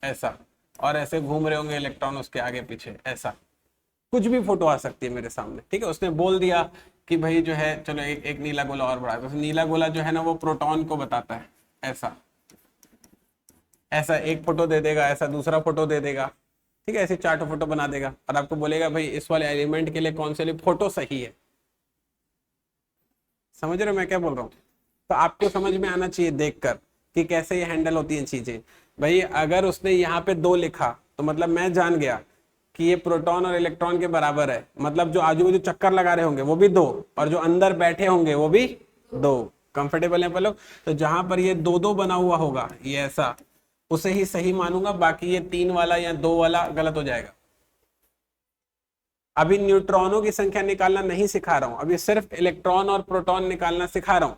ऐसा, और ऐसे घूम रहे होंगे इलेक्ट्रॉन उसके आगे पीछे, ऐसा कुछ भी फोटो आ सकती है मेरे सामने, ठीक है। उसने बोल दिया कि भाई जो है चलो एक नीला गोला और बढ़ा, तो नीला गोला जो है ना वो प्रोटॉन को बताता है, ऐसा ऐसा एक फोटो दे देगा, ऐसा दूसरा फोटो दे देगा, ठीक है। ऐसे 4 फोटो बना देगा और आपको बोलेगा भाई इस वाले एलिमेंट के लिए कौन से लिए फोटो सही है। समझ रहे हो मैं क्या बोल रहा हूँ? तो आपको समझ में आना चाहिए देखकर कि कैसे ये हैंडल होती हैं चीजें। भाई अगर उसने यहाँ पे 2 लिखा तो मतलब मैं जान गया कि ये प्रोटॉन और इलेक्ट्रॉन के बराबर है, मतलब जो आजू बाजू चक्कर लगा रहे होंगे वो भी 2, और जो अंदर बैठे होंगे वो भी 2। कंफर्टेबल है पर लोग? तो जहां पर ये 2-2 बना हुआ होगा, ये ऐसा, उसे ही सही मानूंगा, बाकी ये 3 वाला या 2 वाला गलत हो जाएगा। अभी न्यूट्रॉनों की संख्या निकालना नहीं सिखा रहा हूं, अभी सिर्फ इलेक्ट्रॉन और प्रोटॉन निकालना सिखा रहा हूं।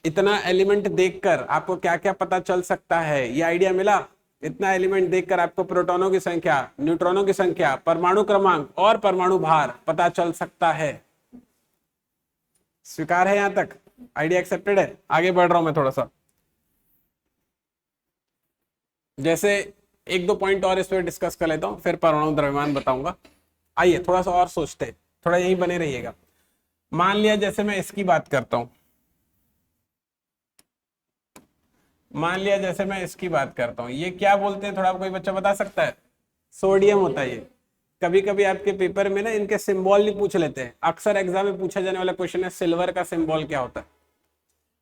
इतना एलिमेंट देखकर आपको क्या क्या पता चल सकता है, ये आइडिया मिला? इतना एलिमेंट देखकर आपको प्रोटॉनों की संख्या, न्यूट्रॉनों की संख्या, परमाणु क्रमांक और परमाणु भार पता चल सकता है। स्वीकार है? यहां तक आइडिया एक्सेप्टेड है? आगे बढ़ रहा हूं मैं थोड़ा सा, जैसे 1-2 पॉइंट और इस पर डिस्कस कर लेता हूं, फिर परमाणु द्रव्यमान बताऊंगा। आइए थोड़ा सा और सोचते, थोड़ा यही बने रहिएगा। मान लिया जैसे मैं इसकी बात करता हूं, मान लिया जैसे मैं इसकी बात करता हूं, ये क्या बोलते हैं, थोड़ा कोई बच्चा बता सकता है? सोडियम होता है ये। कभी कभी आपके पेपर में ना इनके सिंबल नहीं पूछ लेते हैं, अक्सर एग्जाम में पूछा जाने वाला क्वेश्चन है सिल्वर का सिंबल क्या होता है।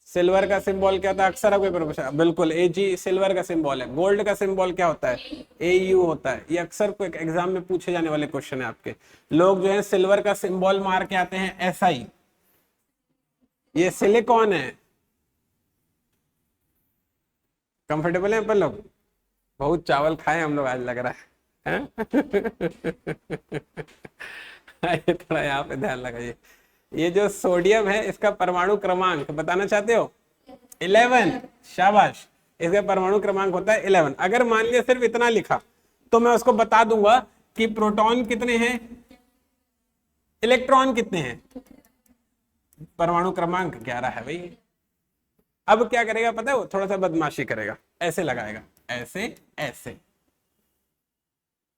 सिल्वर का सिंबल क्या होता है, अक्सर आपके पेपर पूछा, बिल्कुल AG सिल्वर का सिंबल है। गोल्ड का सिंबल क्या होता है? AU होता है। ये अक्सर को एग्जाम में पूछे जाने वाले क्वेश्चन है आपके। लोग जो है सिल्वर का सिंबल मार के आते हैं SI, ये सिलिकॉन है। कंफर्टेबल है अपन लोग? बहुत चावल खाए हम लोग आज लग रहा है, हैं? थोड़ा यहाँ पे ध्यान लगाइए। ये जो सोडियम है इसका परमाणु क्रमांक बताना चाहते हो? 11। शाबाश, इसका परमाणु क्रमांक होता है 11। अगर मान लिया सिर्फ इतना लिखा तो मैं उसको बता दूंगा कि प्रोटॉन कितने हैं, इलेक्ट्रॉन कितने हैं। परमाणु क्रमांक 11 है भाई। अब क्या करेगा पता है? वो थोड़ा सा बदमाशी करेगा, ऐसे लगाएगा, ऐसे ऐसे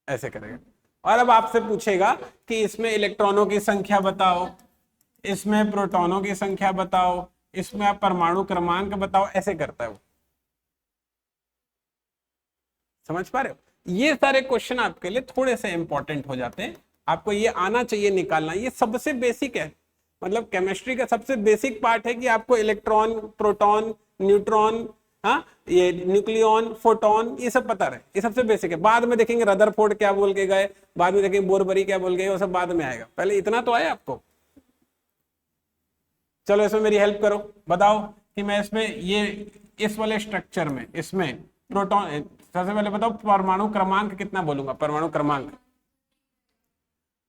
ऐसे करेगा, और अब आपसे पूछेगा कि इसमें इलेक्ट्रॉनों की संख्या बताओ, इसमें प्रोटॉनों की संख्या बताओ, इसमें आप परमाणु क्रमांक बताओ, ऐसे करता है वो। समझ पा रहे हो? ये सारे क्वेश्चन आपके लिए थोड़े से इंपॉर्टेंट हो जाते हैं, आपको ये आना चाहिए निकालना। ये सबसे बेसिक है, मतलब केमिस्ट्री का सबसे बेसिक पार्ट है कि आपको इलेक्ट्रॉन, प्रोटॉन, न्यूट्रॉन, हाँ, ये न्यूक्लियॉन, फोटोन, ये सब पता रहे, ये सबसे बेसिक है। बाद में देखेंगे रदरफोर्ड क्या बोल के गए, बाद में देखेंगे बोरबरी क्या बोल गए, वो सब बाद में आएगा, पहले इतना तो आया आपको। चलो इसमें मेरी हेल्प करो, बताओ कि मैं इसमें ये इस वाले स्ट्रक्चर में इसमें प्रोटॉन, सबसे पहले बताओ परमाणु क्रमांक कितना बोलूंगा? परमाणु क्रमांक,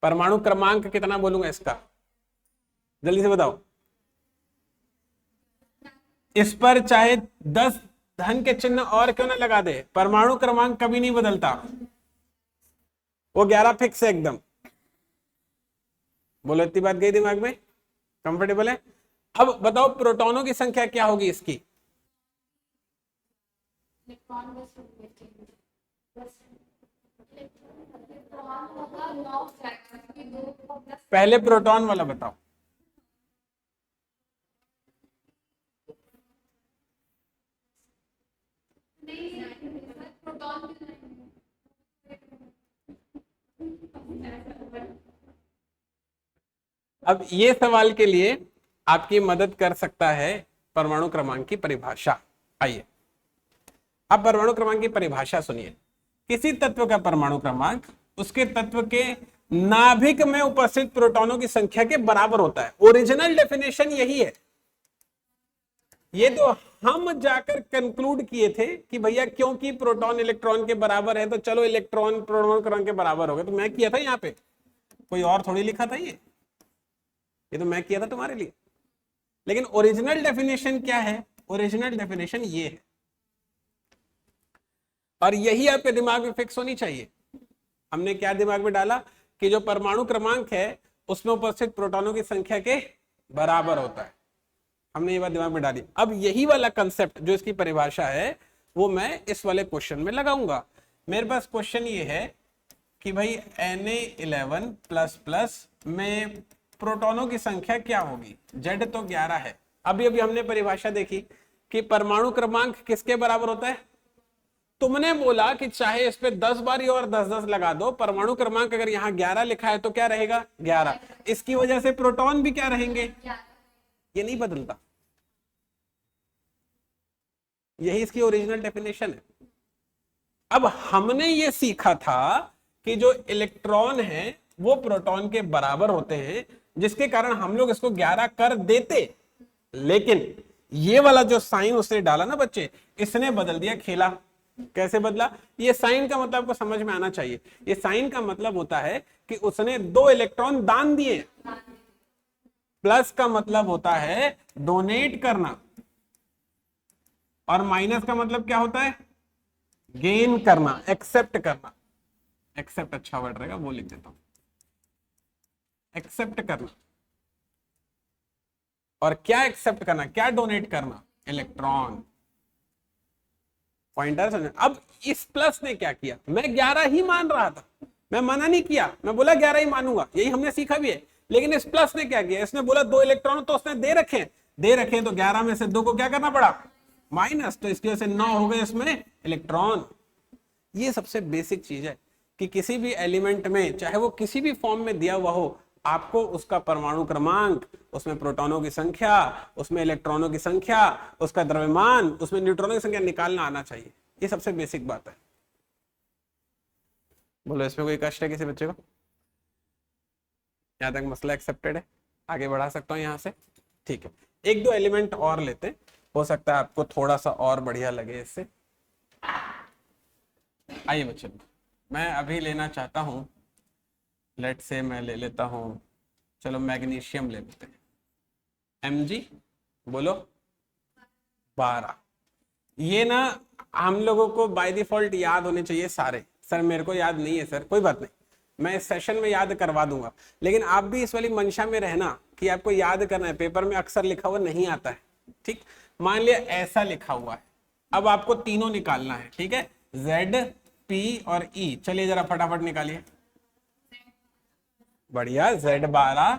परमाणु क्रमांक कितना बोलूंगा इसका? जल्दी से बताओ। इस पर चाहे 10 धन के चिन्ह और क्यों ना लगा दे, परमाणु क्रमांक कभी नहीं बदलता, वो 11 फिक्स है एकदम। बोलो इतनी बात गई दिमाग में? कंफर्टेबल है? अब बताओ प्रोटॉनों की संख्या क्या होगी इसकी? पहले प्रोटॉन वाला बताओ। अब ये सवाल के लिए आपकी मदद कर सकता है परमाणु क्रमांक की परिभाषा। आइए अब परमाणु क्रमांक की परिभाषा सुनिए। किसी तत्व का परमाणु क्रमांक उसके तत्व के नाभिक में उपस्थित प्रोटॉनों की संख्या के बराबर होता है। ओरिजिनल डेफिनेशन यही है। ये तो हम जाकर कंक्लूड किए थे कि भैया क्योंकि प्रोटॉन इलेक्ट्रॉन के बराबर है तो चलो इलेक्ट्रॉन प्रोटॉन के बराबर हो गए, तो मैं किया था यहाँ पे, कोई और थोड़ी लिखा था ये तो मैं किया था तुम्हारे लिए। लेकिन ओरिजिनल डेफिनेशन क्या है? ओरिजिनल डेफिनेशन ये है, और यही आपके दिमाग में फिक्स होनी चाहिए। हमने क्या दिमाग में डाला कि जो परमाणु क्रमांक है उसमें उपस्थित प्रोटॉनों की संख्या के बराबर होता है, हमने ये बात दिमाग में डाली। अब यही वाला कंसेप्ट जो इसकी परिभाषा है वो मैं इस वाले क्वेश्चन में लगाऊंगा। मेरे पास क्वेश्चन ये है कि भाई Na11 प्लस प्लस में प्रोटॉनों की संख्या क्या होगी? Z तो 11 है। अभी अभी हमने परिभाषा देखी कि परमाणु क्रमांक किसके बराबर होता है? तुमने बोला कि चाहे इस पे 10 बारी और 10-10 लगा दो, परमाणु क्रमांक अगर यहाँ 11 लिखा है तो क्या रहेगा? 11। इसकी वजह से प्रोटॉन भी क्या रहेंगे? ये नहीं बदलता, यही इसकी ओरिजिनल डेफिनेशन है। अब हमने ये सीखा था कि जो इलेक्ट्रॉन है वो प्रोटॉन के बराबर होते हैं, जिसके कारण हम लोग इसको 11 कर देते, लेकिन ये वाला जो साइन उसने डाला ना बच्चे, इसने बदल दिया खेला। कैसे बदला? ये साइन का मतलब आपको समझ में आना चाहिए। ये साइन का मतलब होता है कि उसने 2 इलेक्ट्रॉन दान दिए। प्लस का मतलब होता है डोनेट करना, और माइनस का मतलब क्या होता है? गेन करना, एक्सेप्ट करना। एक्सेप्ट अच्छा वर्ड रहेगा, वो लिख देता हूं, एक्सेप्ट करना। और क्या एक्सेप्ट करना, क्या डोनेट करना? इलेक्ट्रॉन। पॉइंटर समझ? अब इस प्लस ने क्या किया, मैं 11 ही मान रहा था, मैं मना नहीं किया, मैं बोला 11 ही मानूंगा, यही हमने सीखा भी है। लेकिन इस प्लस ने क्या किया, इसने बोला 2 इलेक्ट्रॉन तो उसने दे रखे तो 11 में से 2 को क्या करना पड़ा? माइनस, तो इसकी वजह से 9 हो गए इसमें इलेक्ट्रॉन। ये सबसे बेसिक चीज है कि किसी भी एलिमेंट में, चाहे वो किसी भी फॉर्म में दिया हुआ हो, आपको उसका परमाणु क्रमांक, उसमें प्रोटॉनों की संख्या, उसमें इलेक्ट्रॉनों की संख्या, उसका द्रव्यमान, उसमें न्यूट्रॉनों की संख्या निकालना आना चाहिए। ये सबसे बेसिक बात है। बोलो, इसमें कोई कष्ट है किसी बच्चे को? यहाँ तक मसला एक्सेप्टेड है, आगे बढ़ा सकता हूँ यहाँ से? ठीक है, 1-2 एलिमेंट और लेते, हो सकता है आपको थोड़ा सा और बढ़िया लगे इससे। आइए बच्चे, मैं अभी लेना चाहता हूं, लेट से मैं ले लेता हूं, चलो मैग्नीशियम ले लेते हैं। Mg, बोलो 12। ये ना हम लोगों को बाय डिफॉल्ट याद होने चाहिए सारे। सर मेरे को याद नहीं है। सर कोई बात नहीं, मैं इस सेशन में याद करवा दूंगा, लेकिन आप भी इस वाली मंशा में रहना कि आपको याद करना है। पेपर में अक्सर लिखा हुआ नहीं आता है, ठीक? मान लिया ऐसा लिखा हुआ है, अब आपको तीनों निकालना है, ठीक है? Z, P और E। चलिए जरा फटाफट निकालिए। बढ़िया, Z12,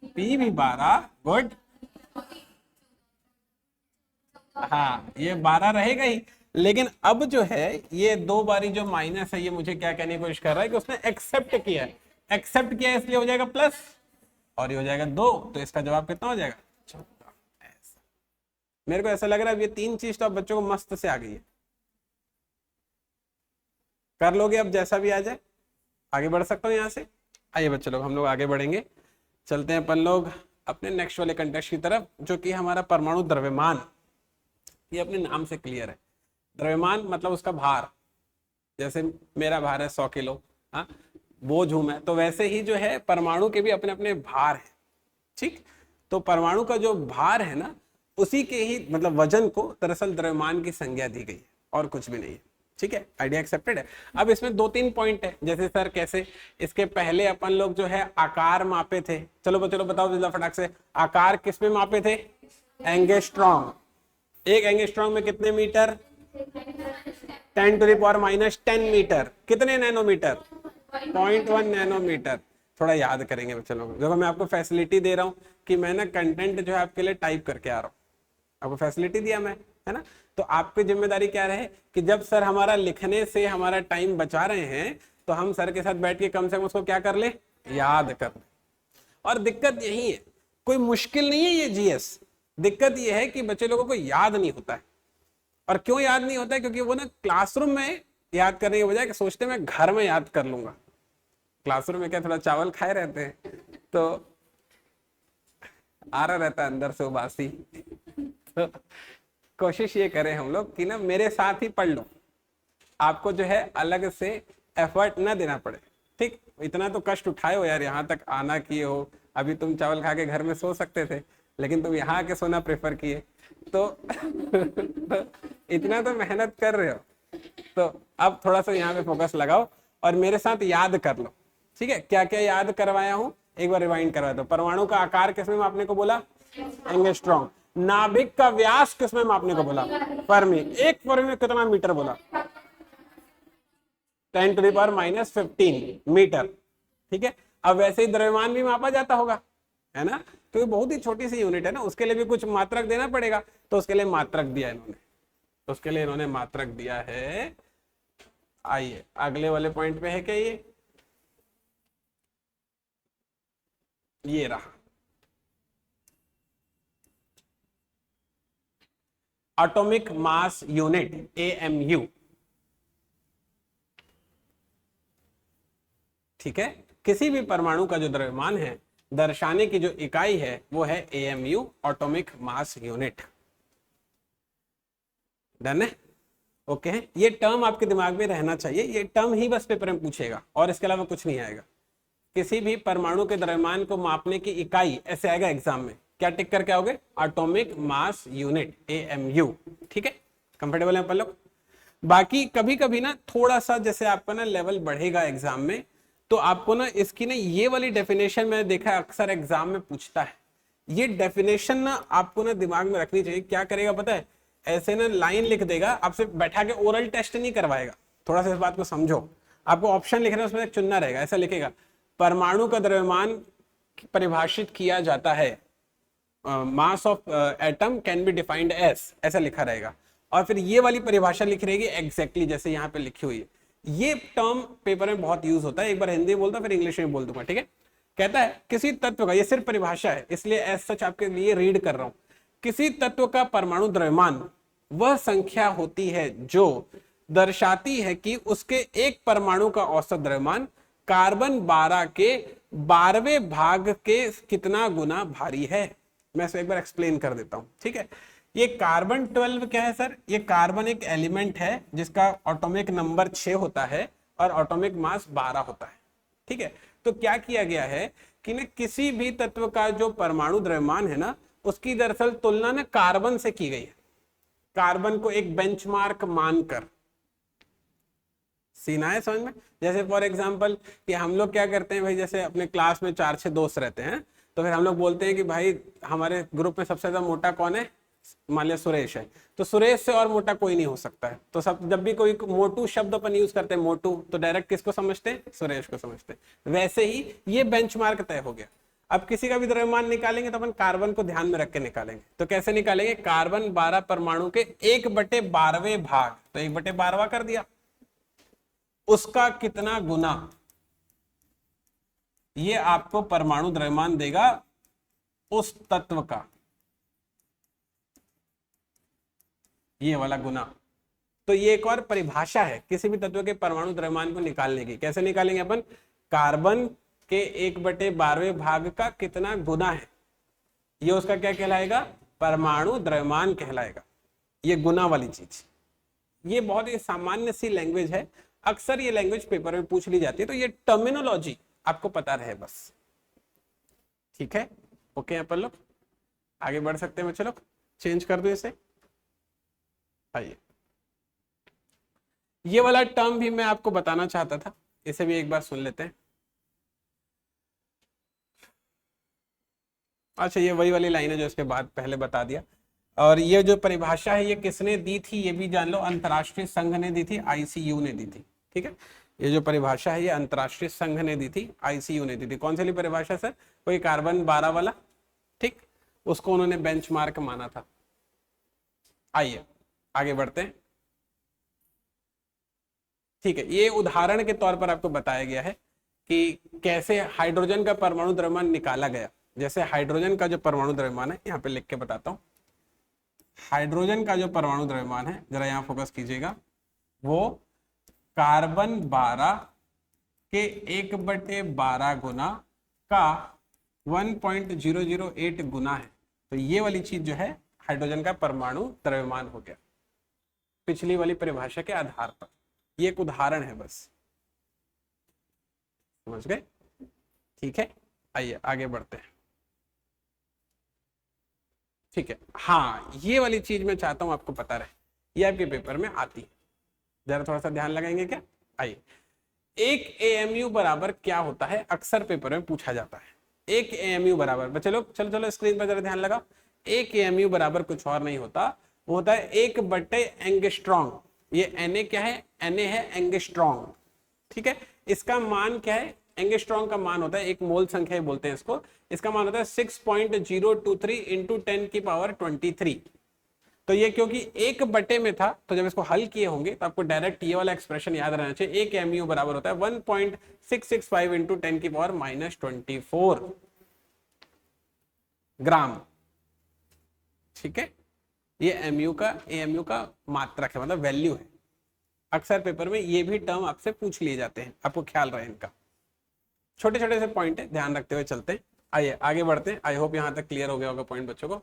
P भी 12, गुड। हाँ, ये 12 रहेगा ही, लेकिन अब जो है ये 2 बारी जो माइनस है, ये मुझे क्या कहने की कोशिश कर रहा है कि उसने एक्सेप्ट किया है। एक्सेप्ट किया है इसलिए हो जाएगा प्लस, और ये हो जाएगा 2, तो इसका जवाब कितना हो जाएगा? 14। ऐसा मेरे को ऐसा लग रहा है अब ये 3 चीज तो अब बच्चों को मस्त से आ गई है। कर लोगे अब जैसा भी आ जाए? आगे बढ़ सकता हूँ यहाँ से? आइए बच्चे लोग, हम लोग आगे बढ़ेंगे। चलते हैं अपन लोग अपने नेक्स्ट वाले कंटेक्स्ट की तरफ, जो कि हमारा परमाणु द्रव्यमान। ये अपने नाम से क्लियर है, द्रव्यमान मतलब उसका भार। जैसे मेरा भार है 100 किलो, हाँ, बोझ हूं मैं, तो वैसे ही जो है परमाणु के भी अपने अपने भार है, ठीक? तो परमाणु का जो भार है ना, उसी के ही मतलब वजन को दरअसल द्रव्यमान की संज्ञा दी गई है, और कुछ भी नहीं है, ठीक है? आइडिया एक्सेप्टेड है। अब इसमें 2-3 पॉइंट है। जैसे सर कैसे? इसके पहले अपन लोग जो है आकार मापे थे। चलो चलो बताओ जल्दी फटाक से, आकार किस में मापे थे? एंगस्ट्रॉम। एक एंगस्ट्रॉम में कितने मीटर? 10⁻⁻10 मीटर। कितने नैनोमीटर? 0.1 नैनोमीटर। थोड़ा याद करेंगे चलो, देखो मैं आपको फैसिलिटी दे रहा हूँ कि मैं ना कंटेंट जो है आपके लिए टाइप करके आ रहा हूँ, आपको फैसिलिटी दिया मैं, है ना? तो आपकी जिम्मेदारी क्या रहे कि जब सर हमारा लिखने से हमारा टाइम बचा रहे हैं, तो हम सर के साथ बैठ के कम से कम उसको क्या कर ले? याद कर ले। और दिक्कत यही है, कोई मुश्किल नहीं है ये जीएस, दिक्कत ये है कि बच्चे लोगों को याद नहीं होता है। और क्यों याद नहीं होता है? क्योंकि वो ना क्लासरूम में याद करने के बजाय सोचते मैं घर में याद कर लूंगा। क्लासरूम में क्या थोड़ा चावल खाए रहते हैं, तो आ रहा रहता है अंदर से उबासी, तो कोशिश ये करें हम लोग कि ना मेरे साथ ही पढ़ लो, आपको जो है अलग से एफर्ट ना देना पड़े। ठीक, इतना तो कष्ट उठाए हो यार, यहाँ तक आना किए हो। अभी तुम चावल खा के घर में सो सकते थे, लेकिन तुम यहाँ आके सोना प्रेफर किए, तो, तो इतना तो मेहनत कर रहे हो, तो अब थोड़ा सा यहाँ पे फोकस लगाओ और मेरे साथ याद कर लो। ठीक है, क्या क्या याद करवाया हूँ एक बार रिवाइंड करवा दो। परमाणु का आकार किसमें मापने को बोला? एंगस्ट्रॉम। नाभिक का व्यास किसमें मापने को बोला? फर्मी। एक फर्मी में कितना मीटर बोला? 10⁻⁻15 मीटर। ठीक है, अब वैसे ही द्रव्यमान भी मापा जाता होगा, है ना, तो ये बहुत ही छोटी सी यूनिट है ना, उसके लिए भी कुछ मात्रक देना पड़ेगा, तो उसके लिए मात्रक दिया इन्होंने, उसके लिए इन्होंने मात्रक दिया है। आइए अगले वाले पॉइंट पे है क्या, ये रहा एटॉमिक मास यूनिट, AMU। ठीक है, किसी भी परमाणु का जो द्रव्यमान है दर्शाने की जो इकाई है वो है AMU, atomic mass unit. Done है, ओके है। ये टर्म आपके दिमाग में रहना चाहिए, ये टर्म ही बस पेपर में पूछेगा और इसके अलावा कुछ नहीं आएगा। किसी भी परमाणु के द्रव्यमान को मापने की इकाई, ऐसे आएगा एग्जाम में, क्या टिक करके आओगे? Atomic mass unit, AMU। ठीक है, कंफर्टेबल है अपन लोग? बाकी कभी कभी ना थोड़ा सा जैसे आपका ना लेवल बढ़ेगा एग्जाम में, तो आपको ना इसकी ना ये वाली डेफिनेशन मैंने देखा है अक्सर एग्जाम में पूछता है, ये डेफिनेशन ना आपको ना दिमाग में रखनी चाहिए। क्या करेगा पता है, ऐसे ना लाइन लिख देगा, आपसे बैठा के ओरल टेस्ट नहीं करवाएगा। थोड़ा सा इस बात को समझो, आपको ऑप्शन लिखना है, उसमें चुनना रहेगा। ऐसा लिखेगा, परमाणु का द्रव्यमान परिभाषित किया जाता है, mass of atom can be defined as, ऐसा लिखा रहेगा। और फिर ये वाली परिभाषा लिखी रहेगी एग्जैक्टली जैसे यहाँ पे लिखी हुई है। ये टर्म पेपर में बहुत यूज होता है, एक बार हिंदी बोलता फिर इंग्लिश में बोल दूंगा। ठीक है, कहता है किसी तत्व का, ये सिर्फ परिभाषा है इसलिए एज सच आपके लिए रीड कर रहा हूं, किसी तत्व का परमाणु द्रव्यमान वह संख्या होती है जो दर्शाती है कि उसके एक परमाणु का औसत द्रव्यमान कार्बन 12 के 12वें भाग के कितना गुना भारी है। मैं इसको एक बार एक्सप्लेन कर देता हूं। ठीक है, ये कार्बन 12 क्या है सर? ये कार्बन एक एलिमेंट है जिसका एटॉमिक नंबर 6 होता है और एटॉमिक मास 12 होता है। ठीक है, तो क्या किया गया है कि ना किसी भी तत्व का जो परमाणु द्रव्यमान है ना, उसकी दरअसल तुलना ना कार्बन से की गई है, कार्बन को एक बेंचमार्क मानकर। सीन आया समझ में? जैसे फॉर एग्जांपल कि हम लोग क्या करते हैं भाई, जैसे अपने क्लास में 4-6 दोस्त रहते हैं, तो फिर हम लोग बोलते हैं कि भाई हमारे ग्रुप में सबसे ज्यादा मोटा कौन है, मान लिया सुरेश है, तो सुरेश से और मोटा कोई नहीं हो सकता है। तो सब जब भी कोई मोटू शब्द अपन यूज करते हैं मोटू, तो डायरेक्ट किसको समझते हैं? सुरेश को समझते हैं। वैसे ही ये बेंचमार्क तय हो गया। अब किसी का भी द्रव्यमान निकालेंगे तो अपन कार्बन को ध्यान में रख के निकालेंगे। तो कैसे निकालेंगे? कार्बन 12 परमाणु के 1/12वें भाग, तो 1/12वां कर दिया, उसका कितना गुना, ये आपको परमाणु द्रव्यमान देगा उस तत्व का, ये वाला गुना। तो ये एक और परिभाषा है किसी भी तत्व के परमाणु द्रव्यमान को निकालने की। कैसे निकालेंगे अपन? कार्बन के 1/12वें भाग का कितना गुना है, ये उसका क्या कहलाएगा? परमाणु द्रव्यमान कहलाएगा। ये गुना वाली चीज, ये बहुत ही सामान्य सी लैंग्वेज है, अक्सर ये लैंग्वेज पेपर में पूछ ली जाती है, तो ये टर्मिनोलॉजी आपको पता रहे बस। ठीक है, ओके, अपन लोग आगे बढ़ सकते हैं। बच्चे लोग चेंज कर दो इसे। आइए, ये वाला टर्म भी मैं आपको बताना चाहता था, इसे भी एक बार सुन लेते हैं। अच्छा, ये वही वाली लाइन है जो इसके बाद पहले बता दिया। और ये जो परिभाषा है ये किसने दी थी ये भी जान लो, अंतरराष्ट्रीय संघ ने दी थी, ICU ने दी थी। ठीक है, ये जो परिभाषा है ये अंतरराष्ट्रीय संघ ने दी थी, ICU ने दी थी। कौन सी वाली परिभाषा सर? कोई कार्बन 12 वाला, ठीक, उसको उन्होंने बेंचमार्क माना था। आइए आगे बढ़ते हैं। ठीक है, ये उदाहरण के तौर पर आपको बताया गया है कि कैसे हाइड्रोजन का परमाणु द्रव्यमान निकाला गया। जैसे हाइड्रोजन का जो परमाणु द्रव्यमान है, यहाँ पे लिख के बताता हूं। हाइड्रोजन का जो परमाणु द्रव्यमान है, जरा यहाँ फोकस कीजिएगा, वो कार्बन 12 के 1/12 गुना का 1.008 गुना है। तो ये वाली चीज जो है हाइड्रोजन का परमाणु द्रव्यमान हो गया पिछली वाली परिभाषा के आधार पर। ये एक उदाहरण है बस, समझ गए? ठीक है, आइए आगे बढ़ते हैं। ठीक है, हाँ ये वाली चीज मैं चाहता हूं आपको पता रहे, ये आपके पेपर में आती है, जरा थोड़ा सा ध्यान लगाएंगे क्या? आइए, एक एएमयू बराबर क्या होता है, अक्सर पेपर में पूछा जाता है। एक एएमयू बराबर, बच्चे लोग चलो चलो स्क्रीन पर जरा ध्यान लगाओ। एक एएमयू बराबर कुछ और नहीं होता, वो होता है 1/, एंगस्ट्रॉन्ग। ये Na क्या है? Na है एंगस्ट्रॉन्ग। ठीक है, इसका मान क्या है? एंगस्ट्रॉन्ग का मान होता है, एक मोल संख्या बोलते हैं इसको, इसका मान होता है 6.023 इंटू 10⁻23। तो ये क्योंकि 1/, में था, तो जब इसको हल किए होंगे तो आपको डायरेक्ट ये वाला एक्सप्रेशन याद रहना चाहिए। एक एमयू बराबर होता है 1.665 इंटू 10⁻24 ग्राम। ठीक है, ये एमयू का मात्रक है, मतलब वैल्यू है। अक्सर पेपर में ये भी टर्म आपसे पूछ लिए जाते हैं, आपको ख्याल रहे इनका। छोटे छोटे से पॉइंट है, ध्यान रखते हुए चलते हैं। आइए आगे बढ़ते हैं। आई होप यहां तक क्लियर हो गया होगा पॉइंट बच्चों को।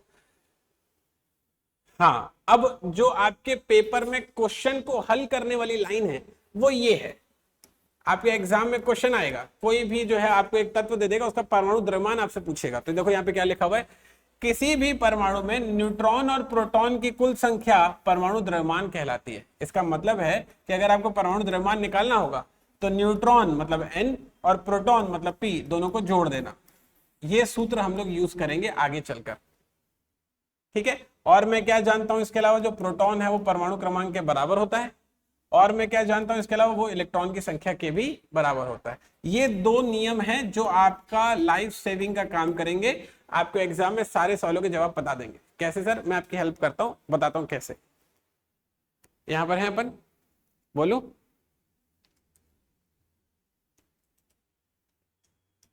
हाँ, अब जो आपके पेपर में क्वेश्चन को हल करने वाली लाइन है वो ये है। आपके एग्जाम में क्वेश्चन आएगा, कोई भी जो है आपको एक तत्व दे देगा, उसका परमाणु द्रव्यमान आपसे पूछेगा। तो देखो यहाँ पे क्या लिखा हुआ है, किसी भी परमाणु में न्यूट्रॉन और प्रोटॉन की कुल संख्या परमाणु द्रव्यमान कहलाती है। इसका मतलब है कि अगर आपको परमाणु द्रव्यमान निकालना होगा तो न्यूट्रॉन मतलब N और प्रोटॉन मतलब P दोनों को जोड़ देना। ये सूत्र हम लोग यूज करेंगे आगे चलकर। ठीक है, और मैं क्या जानता हूं इसके अलावा, जो प्रोटॉन है वो परमाणु क्रमांक के बराबर होता है, और मैं क्या जानता हूं इसके अलावा, वो इलेक्ट्रॉन की संख्या के भी बराबर होता है। ये दो नियम हैं जो आपका लाइफ सेविंग का काम करेंगे, आपको एग्जाम में सारे सवालों के जवाब बता देंगे। कैसे सर? मैं आपकी हेल्प करता हूं, बताता हूं कैसे। यहां पर है अपन, बोलो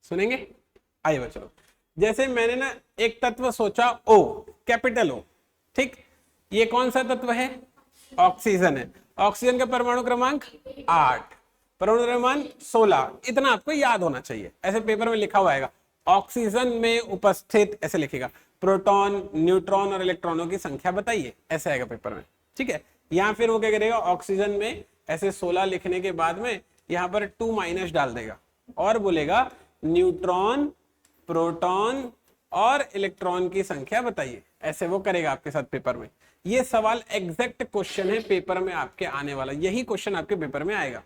सुनेंगे? आइए बच्चों, जैसे मैंने ना एक तत्व सोचा O, कैपिटल O। ठीक, ये कौन सा तत्व है? ऑक्सीजन है। ऑक्सीजन का परमाणु क्रमांक 8, परमाणु द्रव्यमान 16। इतना आपको याद होना चाहिए, ऐसे पेपर में लिखा हुआ आएगा। ऑक्सीजन में उपस्थित, ऐसे लिखेगा, प्रोटॉन, न्यूट्रॉन और इलेक्ट्रॉनों की संख्या बताइए, ऐसे आएगा पेपर में। ठीक है, या फिर वो क्या करेगा, ऑक्सीजन में ऐसे 16 लिखने के बाद में यहां पर 2 माइनस डाल देगा और बोलेगा न्यूट्रॉन, प्रोटॉन और इलेक्ट्रॉन की संख्या बताइए। ऐसे वो करेगा आपके साथ पेपर में। ये सवाल एग्जैक्ट क्वेश्चन है पेपर में आपके आने वाला, यही क्वेश्चन आपके पेपर में आएगा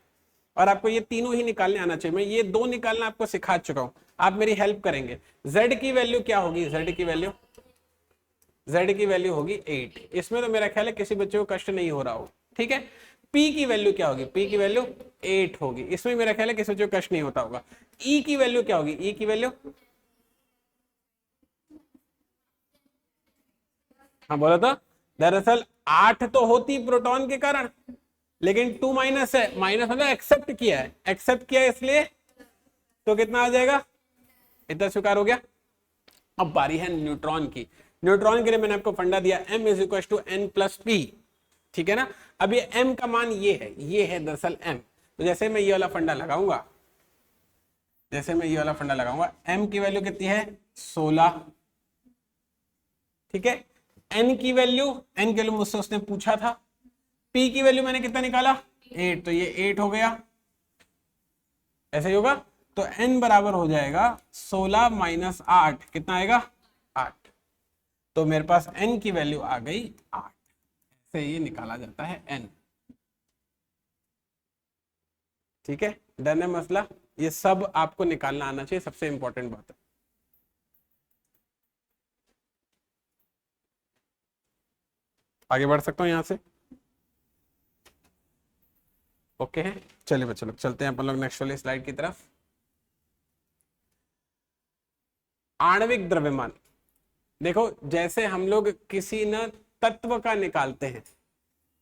और आपको ये तीनों ही निकालने आना चाहिए। मैं ये दो निकालना आपको सिखा चुका हूं, आप मेरी हेल्प करेंगे। Z की वैल्यू क्या होगी? Z की वैल्यू होगी 8। इसमें तो मेरा ख्याल है किसी बच्चे को कष्ट नहीं हो रहा हो। ठीक है, P की वैल्यू क्या होगी? P की वैल्यू 8 होगी, इसमें मेरा ख्याल है किसी बच्चे को कष्ट नहीं होता होगा। E की वैल्यू क्या होगी? E की वैल्यू, हाँ बोलो तो। दरअसल 8 तो होती प्रोटॉन के कारण, लेकिन 2 माइनस है, माइनस मतलब एक्सेप्ट किया है, एक्सेप्ट किया है इसलिए तो कितना आ जाएगा? इतना स्वीकार हो गया। अब बारी है न्यूट्रॉन की। न्यूट्रॉन के लिए मैंने आपको फंडा दिया m is equal to n plus P. ठीक है ना, अब ये m का मान ये है दरअसल m। तो जैसे मैं ये वाला फंडा लगाऊंगा, m की वैल्यू कितनी है? 16। ठीक है, n की वैल्यू मुझसे उसने पूछा था। p की वैल्यू मैंने कितना निकाला? 8, तो ये 8 हो गया, ऐसे ही होगा। तो n बराबर हो जाएगा 16 माइनस 8, कितना आएगा? 8। तो मेरे पास n की वैल्यू आ गई 8। ऐसे ये निकाला जाता है n। ठीक है, डन है मसला। ये सब आपको निकालना आना चाहिए, सबसे इंपॉर्टेंट बात है। आगे बढ़ सकता हूं यहां से? ओके है, चलिए बच्चों लोग चलते हैं अपन लोग नेक्स्ट वाली स्लाइड की तरफ। आणविक द्रव्यमान। देखो, जैसे हम लोग किसी न तत्व का निकालते हैं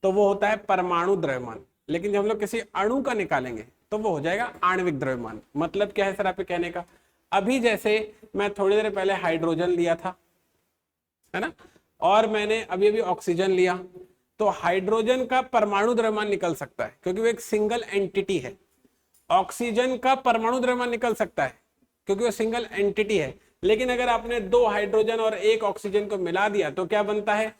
तो वो होता है परमाणु द्रव्यमान, लेकिन जब हम लोग किसी अणु का निकालेंगे तो वो हो जाएगा आणविक द्रव्यमान। मतलब क्या है सर आपके कहने का? अभी जैसे मैं थोड़ी देर पहले हाइड्रोजन लिया था, है ना, और मैंने अभी अभी ऑक्सीजन लिया, तो हाइड्रोजन का परमाणु द्रव्यमान निकल सकता है क्योंकि वो एक सिंगल एंटिटी है। ऑक्सीजन का परमाणु द्रव्यमान निकल सकता है क्योंकि वो सिंगल एंटिटी है, लेकिन अगर आपने 2 हाइड्रोजन और 1 ऑक्सीजन को मिला दिया तो क्या बनता है,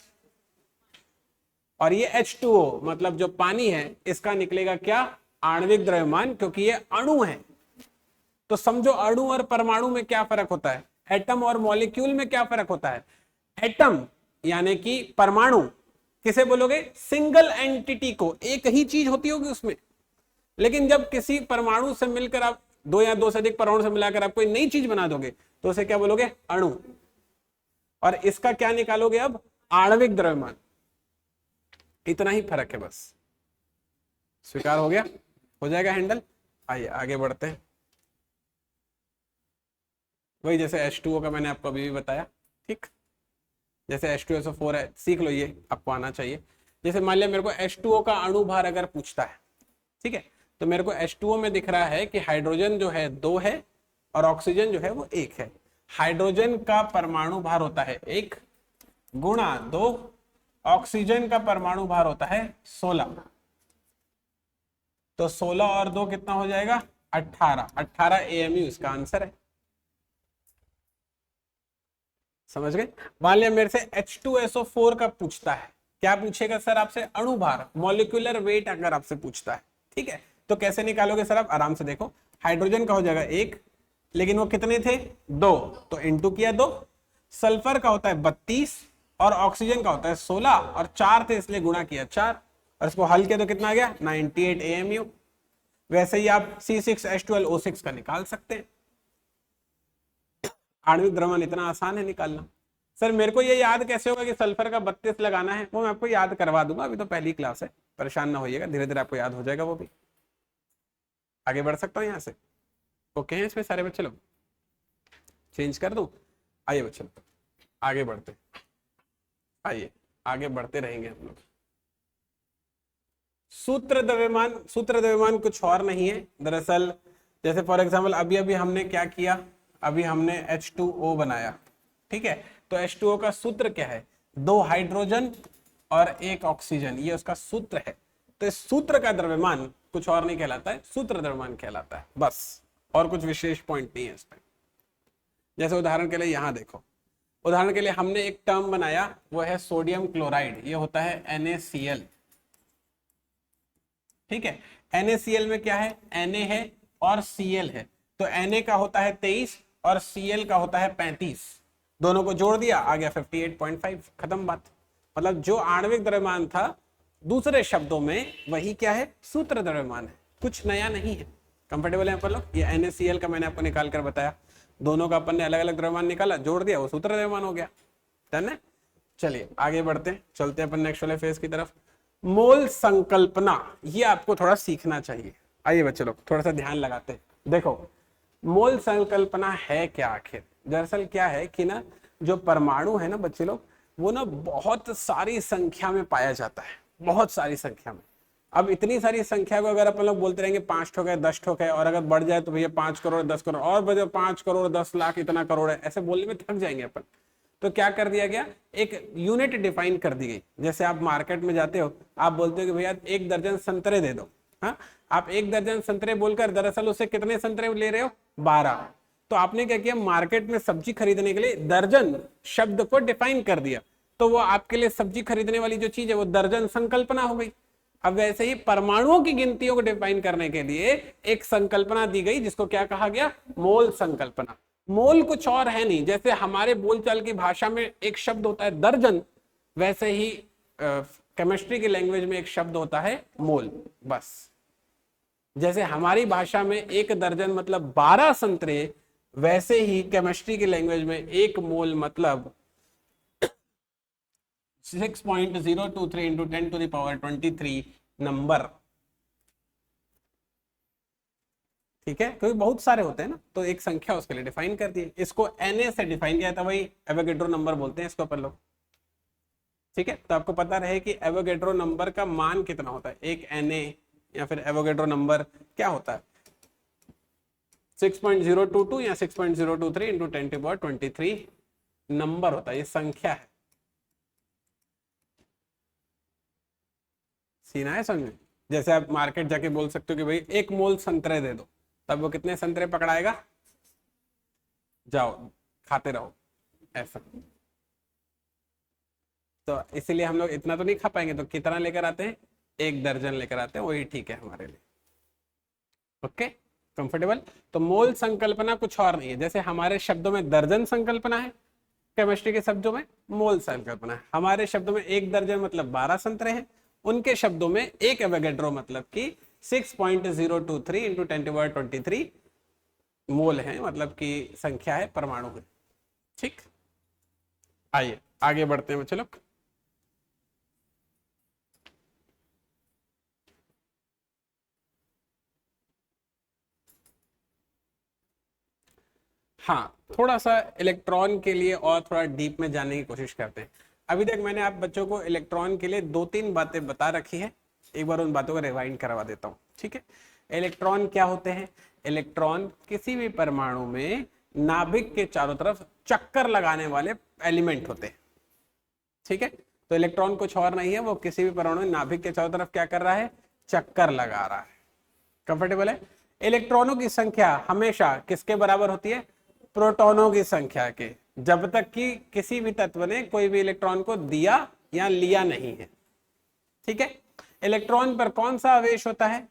और ये H2O मतलब जो पानी है इसका निकलेगा क्या, आणविक द्रव्यमान, क्योंकि ये अणु है। तो समझो अणु और परमाणु में क्या फर्क होता है, एटम और मॉलिक्यूल में क्या फर्क होता है। एटम यानी कि परमाणु किसे बोलोगे, सिंगल एंटिटी को, एक ही चीज होती होगी उसमें। लेकिन जब किसी परमाणु से मिलकर आप 2 या 2 से अधिक परमाणु से मिलाकर आप कोई नई चीज बना दोगे तो उसे क्या बोलोगे, अणु। और इसका क्या निकालोगे अब, आणविक द्रव्यमान। इतना ही फर्क है बस। स्वीकार हो गया, हो जाएगा हैंडल। आइए आगे बढ़ते हैं। वही जैसे H2O का मैंने आपको अभी भी बताया, ठीक। जैसे H2SO4 है, सीख लो, ये आपको आना चाहिए। जैसे मान लिया मेरे को H2O का अणु भार अगर पूछता है, ठीक है, तो मेरे को H2O में दिख रहा है कि हाइड्रोजन जो है 2 है और ऑक्सीजन जो है वो 1 है। हाइड्रोजन का परमाणु भार होता है 1 गुणा 2, ऑक्सीजन का परमाणु भार होता है 16। तो 16 और 2 कितना हो जाएगा, 18 AMU इसका आंसर है। समझ गए। मान लिया मेरे से H2SO4 का पूछता है, क्या पूछेगा सर आपसे, अणु भार, मॉलिक्यूलर वेट अगर आपसे पूछता है, ठीक है, तो कैसे निकालोगे सर आप, आराम से देखो। हाइड्रोजन का हो जाएगा 1, लेकिन वो कितने थे, 2, तो इंटू किया 2। सल्फर का होता है 32 और ऑक्सीजन का होता है 16 और 4 थे इसलिए गुणा किया 4, और इसको हल किया तो कितना आ गया, 98 AMU। वैसे ही आप C6H12O6 का निकाल सकते हैं। आणविक द्रव्यमान इतना आसान है निकालना। सर मेरे को ये याद कैसे होगा कि सल्फर का 32 लगाना है, वो मैं आपको याद करवा दूंगा, अभी तो पहली क्लास है, परेशान ना होइएगा, धीरे धीरे आपको याद हो जाएगा वो भी। आगे बढ़ सकता हूँ यहाँ से, ओके हैं इसमें सारे बच्चे लोग, चेंज कर दूं। आइए बच्चे लोग आगे बढ़ते, आइए आगे बढ़ते रहेंगे हम लोग। सूत्र द्रव्यमान कुछ और नहीं है दरअसल। जैसे फॉर एग्जाम्पल अभी अभी हमने क्या किया, अभी हमने H2O बनाया, ठीक है, तो H2O का सूत्र क्या है, 2 हाइड्रोजन और 1 ऑक्सीजन, ये उसका सूत्र है। तो इस सूत्र का द्रव्यमान कुछ और नहीं कहलाता है, सूत्र द्रव्यमान कहलाता है बस, और कुछ विशेष पॉइंट नहीं है इसमें। जैसे उदाहरण के लिए यहां देखो, उदाहरण के लिए हमने एक टर्म बनाया, वो है सोडियम क्लोराइड, ये होता है NaCl, ठीक है। NaCl में क्या है, Na है और Cl है, तो Na का होता है 23 और Cl का होता है 35, दोनों को जोड़ दिया आ गया 58.5, खत्म बात। मतलब जो आणविक द्रव्यमान था दूसरे शब्दों में वही क्या है, सूत्र द्रव्यमान है, कुछ नया नहीं है। कंफर्टेबल है अपन लोग। ये NaCl का मैंने आपको निकाल कर बताया, दोनों का अपन ने अलग अलग द्रव्यमान निकाला, जोड़ दिया, वो सूत्र द्रव्यमान हो गया। डन है। चलिए आगे बढ़ते हैं, चलते हैं अपन नेक्स्ट वाले फेज की तरफ। मोल संकल्पना, ये आपको थोड़ा सीखना चाहिए। आइए बच्चे लोग थोड़ा सा ध्यान लगाते हैं। देखो मोल संकल्पना है क्या आखिर, दरअसल क्या है कि ना जो परमाणु है ना बच्चे लोग, वो ना बहुत सारी संख्या में पाया जाता है, बहुत सारी संख्या में। अब इतनी सारी संख्या को अगर अपन लोग बोलते रहेंगे 5 ठो है 10 ठो है, और अगर बढ़ जाए तो भैया 5 करोड़ 10 करोड़ और बजे 5 करोड़ 10 लाख इतना करोड़ है, ऐसे बोलने में थक जाएंगे अपन। तो क्या कर दिया गया, एक यूनिट डिफाइन कर दी गई। जैसे आप मार्केट में जाते हो, आप बोलते हो कि भैया 1 दर्जन संतरे दे दो, हाँ, आप 1 दर्जन संतरे बोलकर दरअसल उससे कितने संतरे ले रहे हो, 12। तो आपने क्या किया, मार्केट में सब्जी खरीदने के लिए दर्जन शब्द को डिफाइन कर दिया, तो वो आपके लिए सब्जी खरीदने वाली जो चीज है वो दर्जन संकल्पना हो गई। अब वैसे ही परमाणुओं की गिनतियों को डिफाइन करने के लिए एक संकल्पना दी गई, जिसको क्या कहा गया, मोल संकल्पना। मोल कुछ और है नहीं, जैसे हमारे बोलचाल की भाषा में एक शब्द होता है दर्जन, वैसे ही केमिस्ट्री की लैंग्वेज में एक शब्द होता है मोल, बस। जैसे हमारी भाषा में 1 दर्जन मतलब 12 संतरे, वैसे ही केमिस्ट्री की लैंग्वेज में 1 मोल मतलब 6.023 into 10 to the power 23 number, ठीक है, क्योंकि बहुत सारे होते हैं ना, तो एक संख्या उसके लिए डिफाइन कर दी। इसको Na से डिफाइन किया था, वही एवोगैड्रो नंबर बोलते हैं इसको अपन लोग, ठीक है। तो आपको पता रहे कि एवोगैड्रो नंबर का मान कितना होता है, एक Na या फिर एवोगैड्रो नंबर क्या होता है, 6.022 या 6.023 इंटू 10 टू पावर 23 नंबर होता है, ये संख्या है। सीना है समझ में। जैसे आप मार्केट जाके बोल सकते हो कि भाई 1 मोल संतरे दे दो, तब वो कितने संतरे पकड़ाएगा, जाओ खाते रहो ऐसा। तो इसीलिए हम लोग इतना तो नहीं खा पाएंगे, तो कितना लेकर आते हैं, 1 दर्जन लेकर आते हैं, वही ठीक है हमारे लिए। Okay, comfortable. तो मोल संकल्पना कुछ और नहीं है, जैसे हमारे शब्दों में दर्जन संकल्पना है, केमिस्ट्री के शब्दों में मोल संकल्पना है। हमारे शब्दों में 1 दर्जन मतलब 12 संतरे हैं, उनके शब्दों में 1 एवोगैड्रो मतलब कि 6.023 इंटू 10⁻23 मोल है, मतलब कि संख्या है परमाणु की। ठीक, आइए आगे बढ़ते हैं बच्चे लोग। हाँ, थोड़ा सा इलेक्ट्रॉन के लिए और थोड़ा डीप में जाने की कोशिश करते हैं। अभी तक मैंने आप बच्चों को इलेक्ट्रॉन के लिए 2-3 बातें बता रखी है, एक बार उन बातों को रिवाइंड करवा देता हूँ। ठीक है, इलेक्ट्रॉन क्या होते हैं? इलेक्ट्रॉन किसी भी परमाणु में नाभिक के चारों तरफ चक्कर लगाने वाले एलिमेंट होते हैं। ठीक है, तो इलेक्ट्रॉन कुछ और नहीं है, वो किसी भी परमाणु में नाभिक के चारों तरफ क्या कर रहा है, चक्कर लगा रहा है। कंफर्टेबल है? इलेक्ट्रॉनों की संख्या हमेशा किसके बराबर होती है? प्रोटॉनों की संख्या के, जब तक कि किसी भी तत्व ने कोई भी इलेक्ट्रॉन को दिया या लिया नहीं है। ठीक है, इलेक्ट्रॉन पर कौन सा आवेश होता है?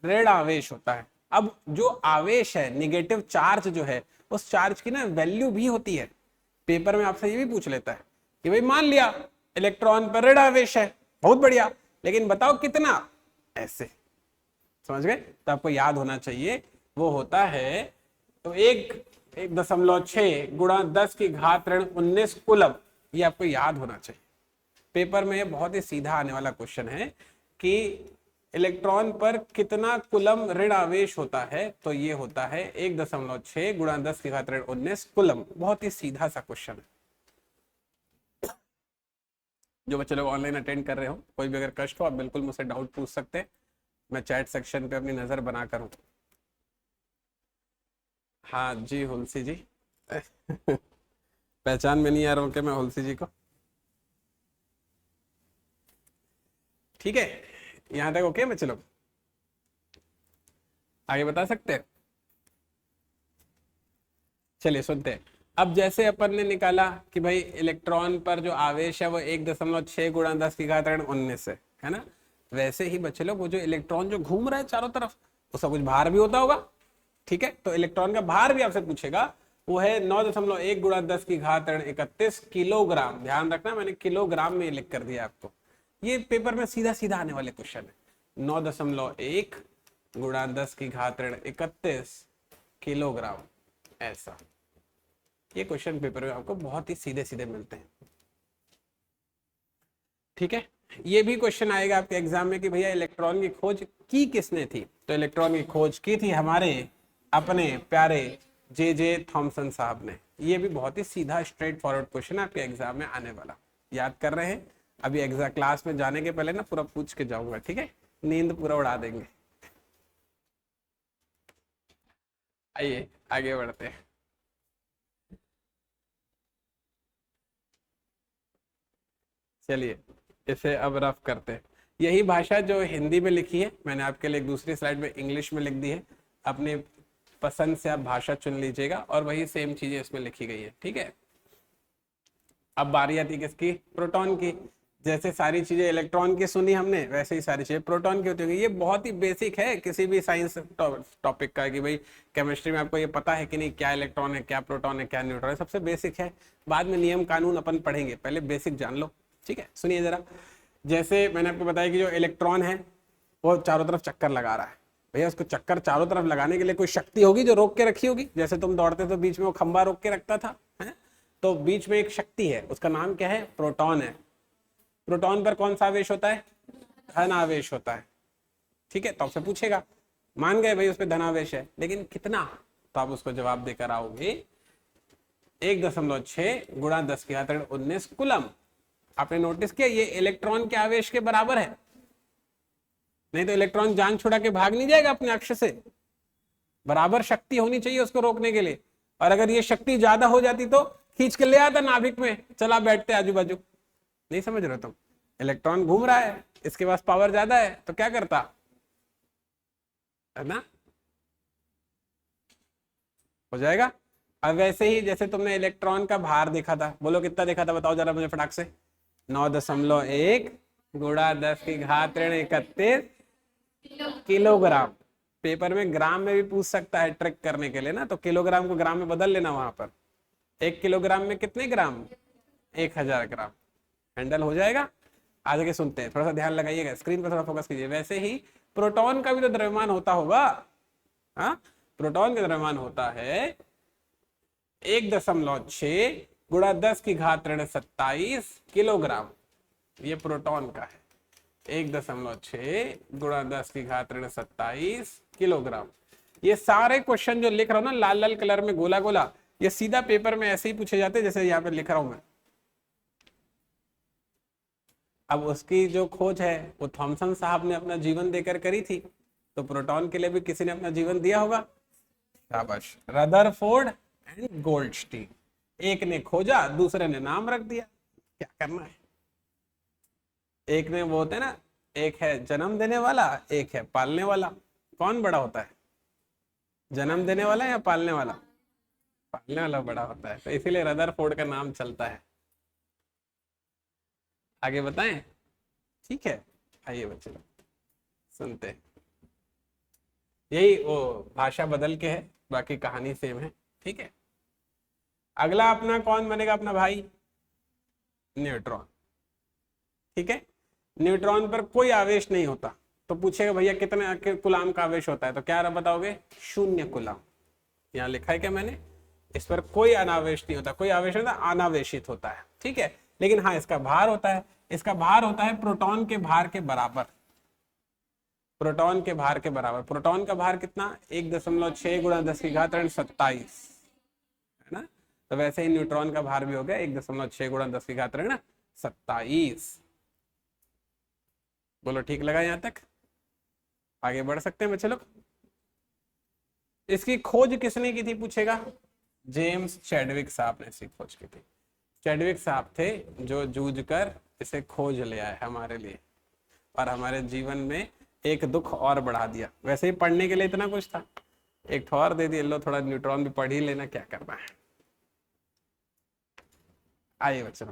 ऋण आवेश होता है। अब जो आवेश है, निगेटिव चार्ज जो है, उस चार्ज की ना वैल्यू भी होती है। पेपर में आपसे ये भी पूछ लेता है कि भाई मान लिया इलेक्ट्रॉन पर ऋण आवेश है, बहुत बढ़िया, लेकिन बताओ कितना, ऐसे। समझ गए? तो आपको याद होना चाहिए, वो होता है तो 1.6 गुणा 10 की घात ऋण 19 कुलम, ये आपको याद होना चाहिए। पेपर में ये बहुत ही सीधा आने वाला क्वेश्चन है कि इलेक्ट्रॉन पर कितना कुलम ऋण आवेश होता है, तो ये होता है 1.6 गुणा 10 की घात ऋण 19 कुलम। बहुत ही सीधा सा क्वेश्चन है। जो बच्चे लोग ऑनलाइन अटेंड कर रहे हो, कोई भी अगर कष्ट हो, आप बिल्कुल मुझसे डाउट पूछ सकते हैं, मैं चैट सेक्शन पे अपनी नजर बना कर हूं। हाँ जी हुलसी जी पहचान में नहीं आ रहा हूं क्या मैं हुलसी जी को? ठीक है, यहां तक ओके बच्चे लोग? आगे बता सकते हैं? चलिए सुनते हैं। अब जैसे अपन ने निकाला कि भाई इलेक्ट्रॉन पर जो आवेश है वो 1.6 गुणा 10 की घात ऋण 19 है ना, वैसे ही बच्चे लोग वो जो इलेक्ट्रॉन जो घूम रहा है चारों तरफ, उसका कुछ भार भी होता होगा। ठीक है, तो इलेक्ट्रॉन का भार भी आपसे पूछेगा, वो है 9.1 गुणा 10 की घात ऋण 31 किलोग्राम। ध्यान रखना, मैंने किलोग्राम में लिख कर दिया आपको, ये पेपर में सीधा सीधा आने वाले क्वेश्चन है। 9.1 गुणा 10 की घात ऋण 31 किलोग्राम, ऐसा। ये क्वेश्चन पेपर में आपको बहुत ही सीधे सीधे मिलते हैं। ठीक है, ये भी क्वेश्चन आएगा आपके एग्जाम में कि भैया इलेक्ट्रॉन की खोज की किसने थी, तो इलेक्ट्रॉन की खोज की थी हमारे अपने प्यारे जे थॉमसन साहब ने। ये भी बहुत ही सीधा स्ट्रेट फॉरवर्ड क्वेश्चन आपके एग्जाम में आने वाला। याद कर रहे हैं? अभी एग्जाम क्लास में जाने के पहले ना पूरा पूछ के जाऊंगा, ठीक है, नींद पूरा उड़ा देंगे। आइए आगे बढ़ते हैं। चलिए इसे अब रफ करते हैं। यही भाषा जो हिंदी में लिखी है, मैंने आपके लिए एक दूसरी स्लाइड में इंग्लिश में लिख दी है। अपनी पसंद से आप भाषा चुन लीजिएगा, और वही सेम चीजें इसमें लिखी गई है। ठीक है, अब बारी आती है किसकी? प्रोटॉन की। जैसे सारी चीजें इलेक्ट्रॉन की सुनी हमने, वैसे ही सारी चीजें प्रोटॉन की होती होंगी। ये बहुत ही बेसिक है किसी भी साइंस टॉपिक का, कि भाई केमिस्ट्री में आपको ये पता है कि नहीं, क्या इलेक्ट्रॉन है, क्या प्रोटॉन है, क्या न्यूट्रॉन है, सबसे बेसिक है। बाद में नियम कानून अपन पढ़ेंगे, पहले बेसिक जान लो। ठीक है, सुनिए जरा। जैसे मैंने आपको बताया कि जो इलेक्ट्रॉन है वो चारों तरफ चक्कर लगा रहा है, भैया उसको चक्कर चारों तरफ लगाने के लिए कोई शक्ति होगी जो रोक के रखी होगी। जैसे तुम दौड़ते तो बीच में वो खंबा रोक के रखता था, है? तो बीच में एक शक्ति है, उसका नाम क्या है? प्रोटॉन है। प्रोटॉन पर कौन सा आवेश होता है? धन आवेश होता है। ठीक है, तो आपसे पूछेगा, मान गए भाई उस पर धन आवेश है, लेकिन कितना? तो आप उसको जवाब देकर आओगे 1.6 गुणा 10 की घात 19 कुलम। आपने नोटिस किया ये इलेक्ट्रॉन के आवेश के बराबर है, नहीं तो इलेक्ट्रॉन जान छुड़ा के भाग नहीं जाएगा अपने अक्ष से। बराबर शक्ति होनी चाहिए उसको रोकने के लिए, और अगर ये शक्ति ज्यादा हो जाती तो खींच के ले आता नाभिक में, चला बैठते आजू बाजू। नहीं समझ रहे तुम? इलेक्ट्रॉन घूम रहा है, इसके पास पावर ज्यादा है, तो क्या करता है ना, हो जाएगा। अब वैसे ही जैसे तुमने इलेक्ट्रॉन का भार देखा था, बोलो कितना देखा था, बताओ जरा मुझे फटाक से। 9.1 गुणा 10 की घात ऋण 31 किलोग्राम। पेपर में ग्राम में भी पूछ सकता है ट्रिक करने के लिए ना, तो किलोग्राम को ग्राम में बदल लेना वहां पर। 1 किलोग्राम में कितने ग्राम? 1000 ग्राम। हैंडल हो जाएगा। आगे के सुनते हैं, थोड़ा सा ध्यान लगाइएगा, स्क्रीन पर थोड़ा फोकस कीजिए। वैसे ही प्रोटॉन का भी तो द्रव्यमान होता होगा। हाँ, प्रोटॉन का द्रव्यमान होता है 1.6 गुणा 10 की घात ऋण 27 किलोग्राम। ये प्रोटॉन का है, 1.6 गुणा 10 की घात ऋण 27 किलोग्राम। ये सारे क्वेश्चन जो लिख रहा हूं ना लाल लाल कलर में गोला गोला, ये सीधा पेपर में ऐसे ही पूछे जाते जैसे यहाँ पे लिख रहा हूं मैं। अब उसकी जो खोज है वो थॉमसन साहब ने अपना जीवन देकर करी थी, तो प्रोटॉन के लिए भी किसी ने अपना जीवन दिया होगा। शाबाश, रदरफोर्ड एंड गोल्डस्टीन। एक ने खोजा, दूसरे ने नाम रख दिया, क्या करना है। एक ने वो होते हैं ना, एक है जन्म देने वाला, एक है पालने वाला। कौन बड़ा होता है, जन्म देने वाला या पालने वाला? पालने वाला बड़ा होता है, तो इसीलिए रदरफोर्ड का नाम चलता है। आगे बताएं, ठीक है। आइए बच्चे सुनते हैं। यही वो भाषा बदल के है, बाकी कहानी सेम है, ठीक है। अगला अपना कौन बनेगा अपना भाई? न्यूट्रॉन। ठीक है, न्यूट्रॉन पर कोई आवेश नहीं होता, तो पूछेगा भैया कितने कूलाम का आवेश होता है, तो क्या बताओगे? 0 कूलाम। यहाँ लिखा है क्या मैंने? इस पर कोई अनावेश नहीं होता, कोई आवेश नहीं होता, अनावेशित होता है, ठीक है। लेकिन हाँ, इसका भार होता है, इसका भार होता है प्रोटॉन के भार के बराबर। प्रोटॉन के भार के बराबर। प्रोटॉन का भार कितना? 1.6 गुणा 10 की घात ऋण 27, है ना। तो वैसे ही न्यूट्रॉन का भार भी हो गया 1.6 गुणा 10 की घात ऋण 27। बोलो ठीक लगा यहां तक? आगे बढ़ सकते हैं बच्चे लोग। इसकी खोज किसने की थी पूछेगा? जेम्स चैडविक साहब ने इसकी खोज की थी। चैडविक साहब थे जो जूझ कर इसे खोज ले आए हमारे लिए, और हमारे जीवन में एक दुख और बढ़ा दिया। वैसे ही पढ़ने के लिए इतना कुछ था, एक और दे दिया, लो थोड़ा न्यूट्रॉन भी पढ़ ही लेना, क्या करना है। आइए बच्चों,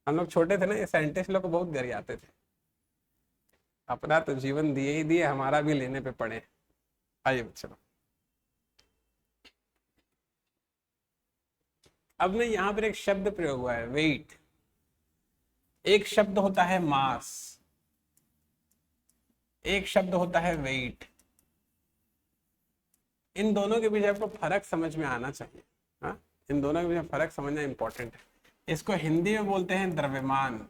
हम लोग छोटे थे ना, ये साइंटिस्ट लोग को बहुत डर आते थे। अपना तो जीवन दिए ही दिए, हमारा भी लेने पे पड़े। आइए बच्चों, अब ना यहाँ पर एक शब्द प्रयोग हुआ है, वेट। एक शब्द होता है मास, एक शब्द होता है वेट। इन दोनों के बीच आपको फर्क समझ में आना चाहिए। हाँ, इन दोनों के बीच फर्क समझना इंपॉर्टेंट है। इसको हिंदी में बोलते हैं द्रव्यमान,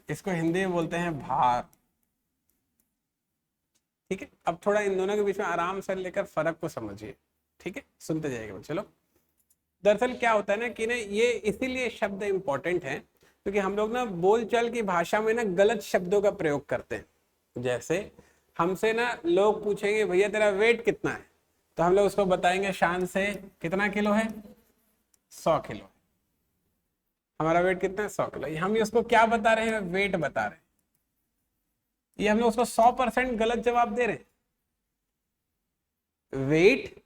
इसको हिंदी में बोलते हैं भार, ठीक है। अब थोड़ा इन दोनों के बीच में आराम से लेकर फर्क को समझिए, ठीक है, सुनते जाइएगा चलो। दरअसल क्या होता है ना कि ना, ये इसीलिए शब्द इंपॉर्टेंट है क्योंकि हम लोग ना बोलचाल की भाषा में ना गलत शब्दों का प्रयोग करते हैं। जैसे हमसे ना लोग पूछेंगे भैया तेरा वेट कितना है, तो हम लोग उसको बताएंगे शान से, कितना किलो है? 100 किलो। हमारा वेट कितना है? 100 किलो। हम उसको क्या बता रहे हैं? वेट बता रहे हैं। ये हम लोग उसको 100% गलत जवाब दे रहे हैं। वेट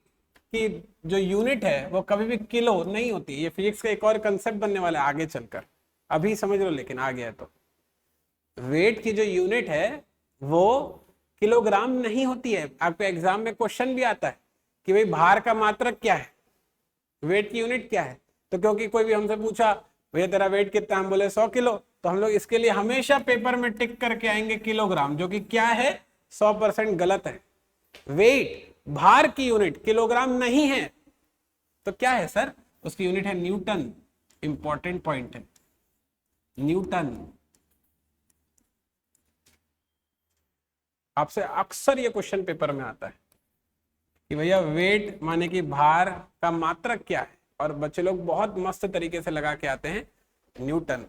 की जो यूनिट है वो कभी भी किलो नहीं होती। ये फिजिक्स का एक और कंसेप्ट बनने वाला है आगे चलकर, अभी समझ लो, लेकिन आ गया तो वेट की जो यूनिट है वो किलोग्राम नहीं होती है। आपके एग्जाम में क्वेश्चन भी आता है कि भाई भार का मात्रक क्या है, वेट की यूनिट क्या है। तो क्योंकि कोई भी हमसे पूछा भैया तेरा वेट कितना, हम बोले 100 किलो, तो हम लोग इसके लिए हमेशा पेपर में टिक करके आएंगे किलोग्राम, जो कि क्या है? 100% गलत है। वेट भार की यूनिट किलोग्राम नहीं है, तो क्या है सर? उसकी यूनिट है न्यूटन। इंपॉर्टेंट पॉइंट है, न्यूटन। आपसे अक्सर ये क्वेश्चन पेपर में आता है कि भैया वेट माने कि भार का मात्रक क्या है, और बच्चे लोग बहुत मस्त तरीके से लगा के आते हैं न्यूटन।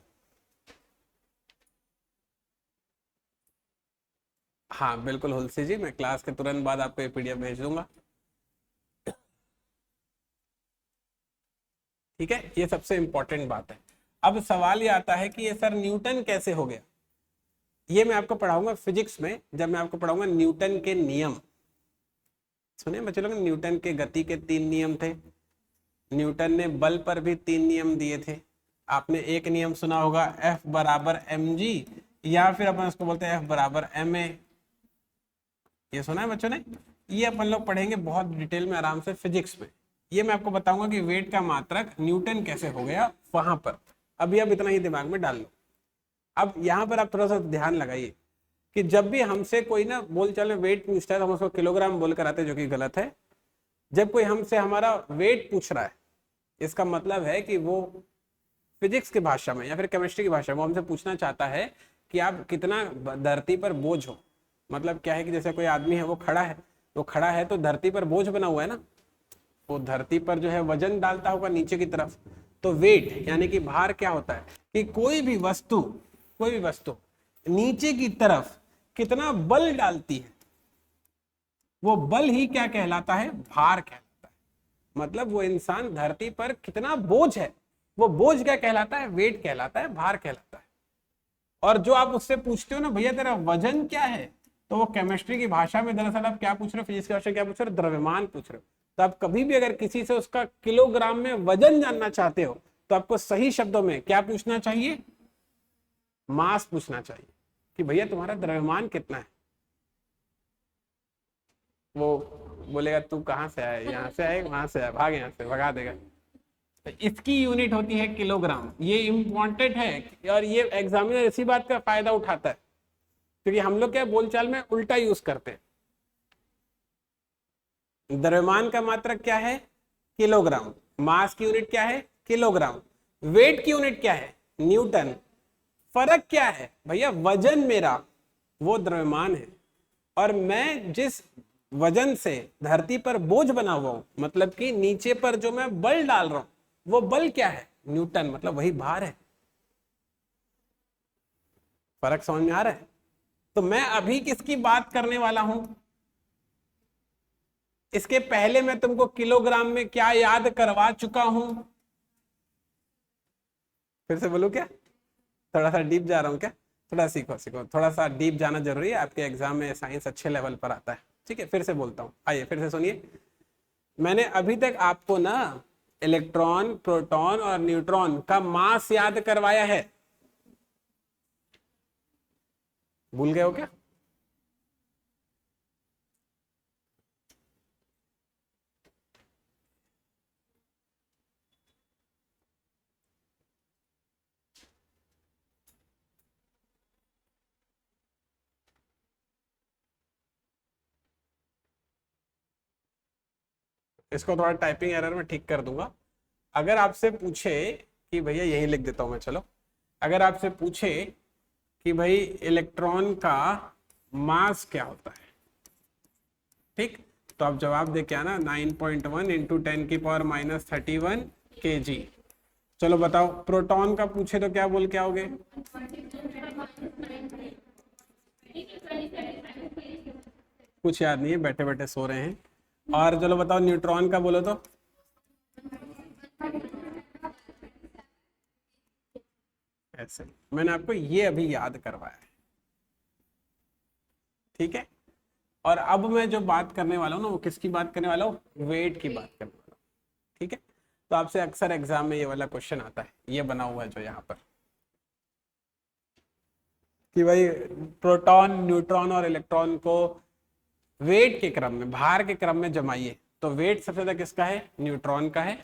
हाँ बिल्कुल हुलसी जी, मैं क्लास के तुरंत बाद आपको ये पीडीएफ भेज दूंगा, ठीक है। ये सबसे इंपॉर्टेंट बात है। अब सवाल ये आता है कि ये सर न्यूटन कैसे हो गया? ये मैं आपको पढ़ाऊंगा फिजिक्स में, जब मैं आपको पढ़ाऊंगा न्यूटन के नियम। सुनिए बच्चे लोग, न्यूटन के गति के 3 नियम थे। न्यूटन ने बल पर भी 3 नियम दिए थे। आपने एक नियम सुना होगा, F बराबर mg, या फिर अपन उसको बोलते हैं F बराबर ma। ये सुना है बच्चों ने? ये अपन लोग पढ़ेंगे बहुत डिटेल में आराम से फिजिक्स में। ये मैं आपको बताऊंगा कि वेट का मात्रक न्यूटन कैसे हो गया वहां पर। अभी अब इतना ही दिमाग में डाल लो। अब यहाँ पर आप थोड़ा सा ध्यान लगाइए कि जब भी हमसे कोई ना बोल चाल में वेट पूछता है तो हम उसको किलोग्राम बोलकर आते हैं, जो कि गलत है। जब कोई हमसे हमारा वेट पूछ रहा है, इसका मतलब है कि वो फिजिक्स की भाषा में या फिर केमिस्ट्री की भाषा में वो हमसे पूछना चाहता है कि आप कितना धरती पर बोझ हो। मतलब क्या है कि जैसे कोई आदमी है, वो खड़ा है, तो खड़ा है तो धरती पर बोझ बना हुआ है ना, वो धरती पर जो है वजन डालता होगा नीचे की तरफ। तो वेट यानी कि भार क्या होता है कि कोई भी वस्तु नीचे की तरफ कितना बल डालती है, वो बल ही क्या कहलाता है? भार कहलाता है। मतलब वो इंसान धरती पर कितना बोझ है, वो बोझ क्या कहलाता है? वेट कहलाता है, भार कहलाता है। और जो आप उससे पूछते हो ना, भैया तेरा वजन क्या है, तो वो केमिस्ट्री की भाषा में दरअसल आप क्या पूछ रहे हो, फिजिक्स की भाषा में क्या पूछ रहे हो? द्रव्यमान पूछ रहे हो। तो आप कभी भी अगर किसी से उसका किलोग्राम में वजन जानना चाहते हो तो आपको सही शब्दों में क्या पूछना चाहिए? मास पूछना चाहिए कि भैया तुम्हारा द्रव्यमान कितना है। वो बोलेगा तू कहाँ से आया, यहाँ से आए वहां से आया, भाग यहाँ से, भगा देगा। तो इसकी यूनिट होती है किलोग्राम। ये इंपॉर्टेंट है और ये एग्जामिनर इसी बात का फायदा उठाता है, क्योंकि हम लोग क्या बोलचाल में उल्टा यूज करते हैं। द्रव्यमान का मात्रक क्या है? किलोग्राम। मास की यूनिट क्या है? किलोग्राम। वेट की यूनिट क्या है? न्यूटन। फर्क क्या है भैया? वजन मेरा वो द्रव्यमान है, और मैं जिस वजन से धरती पर बोझ बना हुआ हूं, मतलब कि नीचे पर जो मैं बल डाल रहा हूं, वो बल क्या है? न्यूटन, मतलब वही भार है। फर्क समझ में आ रहा है? तो मैं अभी किसकी बात करने वाला हूं? इसके पहले मैं तुमको किलोग्राम में क्या याद करवा चुका हूं? फिर से बोलूं क्या? थोड़ा सा डीप जा रहा हूं क्या? थोड़ा सीखो सीखो, थोड़ा सा डीप जाना जरूरी है, आपके एग्जाम में साइंस अच्छे लेवल पर आता है। ठीक है, फिर से बोलता हूं, आइए फिर से सुनिए। मैंने अभी तक आपको ना इलेक्ट्रॉन, प्रोटॉन और न्यूट्रॉन का मास याद करवाया है। भूल गए हो क्या? इसको थोड़ा टाइपिंग एरर में ठीक कर दूंगा। अगर आपसे पूछे कि भैया, यही लिख देता हूं मैं, चलो। अगर आपसे पूछे कि भाई इलेक्ट्रॉन का मास क्या होता है, ठीक, तो आप जवाब दे के आना 9.1 इंटू 10⁻31 kg। चलो बताओ, प्रोटॉन का पूछे तो क्या बोल के आओगे? कुछ याद नहीं है, बैठे बैठे सो रहे हैं। और चलो बताओ, न्यूट्रॉन का बोलो तो? ऐसे मैंने आपको ये अभी याद करवाया है, ठीक है। और अब मैं जो बात करने वाला हूँ ना, वो किसकी बात करने वाला हूँ? वेट की बात करने वाला हूँ, ठीक है। तो आपसे अक्सर एग्जाम में ये वाला क्वेश्चन आता है, ये बना हुआ है जो यहाँ पर, कि भाई प्रोटॉन, न्यूट्रॉन और इलेक्ट्रॉन को वेट के क्रम में, भार के क्रम में जमाइए। तो वेट सबसे ज्यादा किसका है? न्यूट्रॉन का है।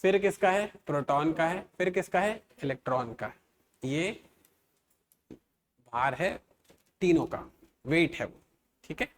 फिर किसका है? प्रोटॉन का है। फिर किसका है? इलेक्ट्रॉन का है। ये भार है तीनों का, वेट है वो, ठीक है।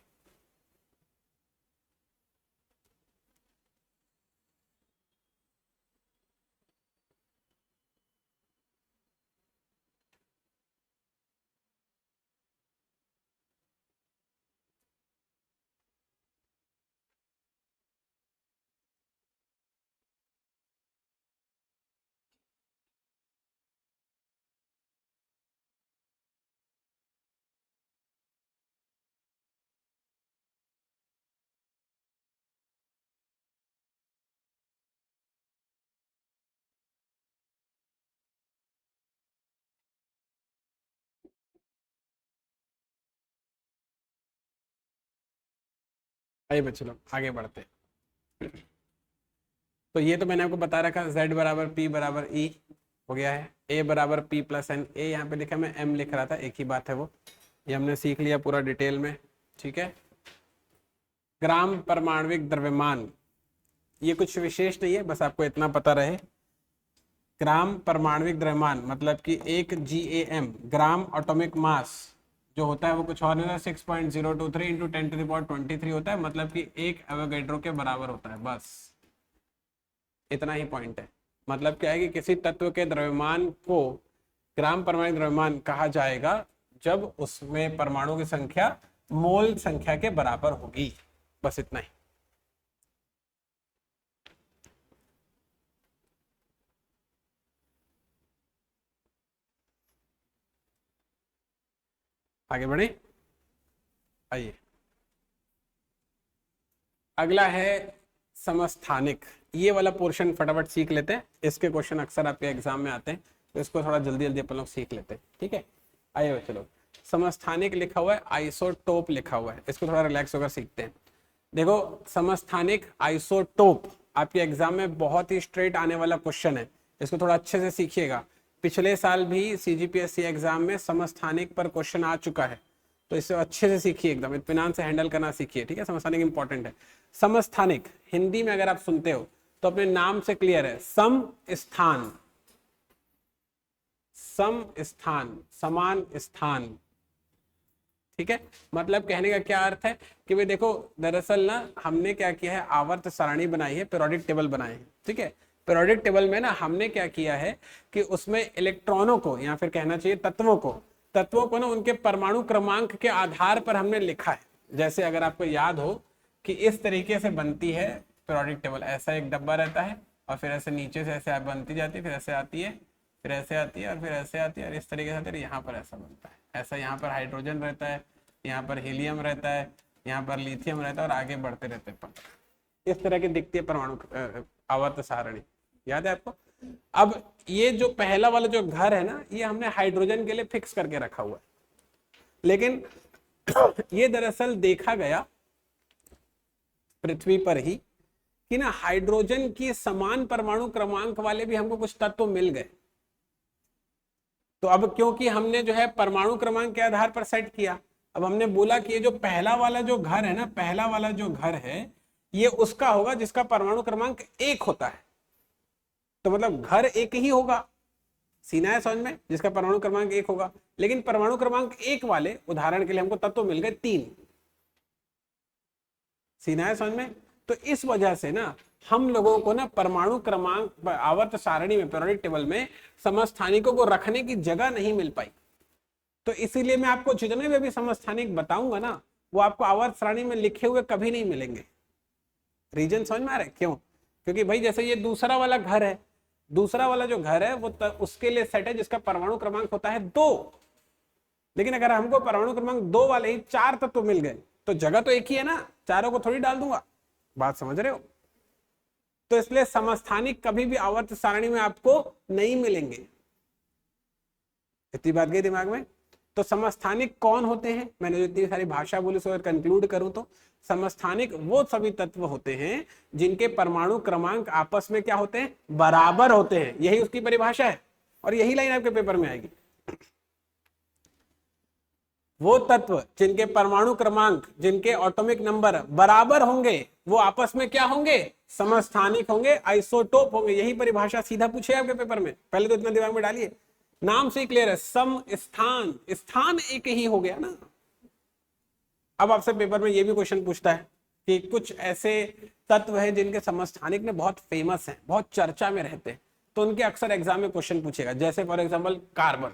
आइए बच्चे लोग आगे बढ़ते हैं। तो ये तो मैंने आपको बता रखा, z बराबर p बराबर e हो गया है, a बराबर p प्लस एन, ए यहाँ पे लिखा, मैं m लिख रहा था, एक ही बात है वो, ये हमने सीख लिया पूरा डिटेल में, ठीक है। ग्राम परमाणविक द्रव्यमान, ये कुछ विशेष नहीं है, बस आपको इतना पता रहे। ग्राम परमाणविक द्रव्यमान मतलब कि एक GAM ग्राम एटॉमिक मास जो होता है वो कुछ और नहीं होता, 6.023 इंटू 10⁻23 होता है, मतलब कि एक एवोगैड्रो के बराबर होता है, बस इतना ही पॉइंट है। मतलब क्या है कि किसी तत्व के द्रव्यमान को ग्राम परमाणु द्रव्यमान कहा जाएगा जब उसमें परमाणु की संख्या मोल संख्या के बराबर होगी, बस इतना ही। आगे बढ़े, आइए अगला है समस्थानिक। ये वाला पोर्शन फटाफट सीख लेते हैं, इसके क्वेश्चन अक्सर आपके एग्जाम में आते हैं, तो इसको थोड़ा जल्दी जल्दी अपन लोग सीख लेते हैं, ठीक है। आइए चलो, समस्थानिक लिखा हुआ है, आइसोटोप लिखा हुआ है, इसको थोड़ा रिलैक्स होकर सीखते हैं। देखो समस्थानिक आइसोटोप आपके एग्जाम में बहुत ही स्ट्रेट आने वाला क्वेश्चन है, इसको थोड़ा अच्छे से सीखिएगा। पिछले साल भी CGPSC एग्जाम में समस्थानिक पर क्वेश्चन आ चुका है, तो इसे अच्छे से सीखिए, एकदम इत्मीनान से हैंडल करना सीखिए, ठीक है। समस्थानिक इंपॉर्टेंट है। समस्थानिक हिंदी में अगर आप सुनते हो तो अपने नाम से क्लियर है, सम स्थान, सम स्थान, समान स्थान, ठीक है। मतलब कहने का क्या अर्थ है कि भाई देखो, दरअसल ना हमने क्या किया है, आवर्त सारणी बनाई है, पीरियोडिक टेबल बनाए हैं, ठीक है। पीरियोडिक टेबल में ना हमने क्या किया है कि उसमें इलेक्ट्रॉनों को या फिर कहना चाहिए तत्वों को ना उनके परमाणु क्रमांक के आधार पर हमने लिखा है। जैसे अगर आपको याद हो कि इस तरीके से बनती है पीरियोडिक टेबल, ऐसा एक डब्बा रहता है और फिर ऐसे नीचे से ऐसे बनती जाती है, फिर ऐसे आती है, फिर ऐसे आती है और फिर ऐसे आती है, और इस तरीके से यहाँ पर ऐसा बनता है, ऐसा यहाँ पर हाइड्रोजन रहता है, यहाँ पर हीलियम रहता है, यहाँ पर लिथियम रहता है और आगे बढ़ते रहते हैं। इस तरह की दिखती है परमाणु आवर्त सारणी, याद है आपको। अब ये जो पहला वाला जो घर है ना, ये हमने हाइड्रोजन के लिए फिक्स करके रखा हुआ है, लेकिन ये दरअसल देखा गया पृथ्वी पर ही कि ना हाइड्रोजन की समान परमाणु क्रमांक वाले भी हमको कुछ तत्व मिल गए। तो अब क्योंकि हमने जो है परमाणु क्रमांक के आधार पर सेट किया, अब हमने बोला कि ये जो पहला वाला जो घर है ना, पहला वाला जो घर है ये उसका होगा जिसका परमाणु क्रमांक 1 होता है। तो मतलब घर एक ही होगा, सीना है समझ में, जिसका परमाणु क्रमांक 1 होगा, लेकिन परमाणु क्रमांक 1 वाले उदाहरण के लिए हमको तत्व मिल गए 3, सीना है समझ में। तो इस वजह से ना हम लोगों को ना परमाणु क्रमांक आवर्त सारणी में पीरियोडिक टेबल में समस्थानिकों को रखने की जगह नहीं मिल पाई। तो इसीलिए मैं आपको जितने भी अभी समस्थानिक बताऊंगा ना, वो आपको आवर्त सारणी में लिखे हुए कभी नहीं मिलेंगे। रीजन समझ में आ रहा है क्यों? क्योंकि भाई जैसे ये दूसरा वाला घर है, दूसरा वाला जो घर है वो उसके लिए सेट है जिसका परमाणु क्रमांक होता है 2, लेकिन अगर हमको परमाणु क्रमांक 2 वाले ही 4 तत्व मिल गए तो जगह तो एक ही है ना, चारों को थोड़ी डाल दूंगा, बात समझ रहे हो। तो इसलिए समस्थानिक कभी भी आवर्त सारणी में आपको नहीं मिलेंगे, इतनी बात गई दिमाग में। तो समस्थानिक कौन होते हैं, मैंने जो इतनी सारी भाषा बोली सो कंक्लूड करूं तो समस्थानिक वो सभी तत्व होते हैं जिनके परमाणु क्रमांक आपस में क्या होते हैं, बराबर होते हैं, यही उसकी परिभाषा है और यही लाइन आपके पेपर में आएगी। वो तत्व जिनके परमाणु क्रमांक, जिनके एटॉमिक नंबर बराबर होंगे वो आपस में क्या होंगे, समस्थानिक होंगे, आइसोटोप होंगे, यही परिभाषा सीधा पूछे आपके पेपर में, पहले तो इतना दिमाग में डालिए, नाम से ही क्लियर है, सम स्थान, स्थान एक ही हो गया ना। अब आपसे पेपर में ये भी क्वेश्चन पूछता है कि कुछ ऐसे तत्व है जिनके समस्थानिक में बहुत फेमस है, बहुत चर्चा में रहते हैं, तो उनके अक्सर एग्जाम में क्वेश्चन पूछेगा। जैसे फॉर एग्जांपल कार्बन,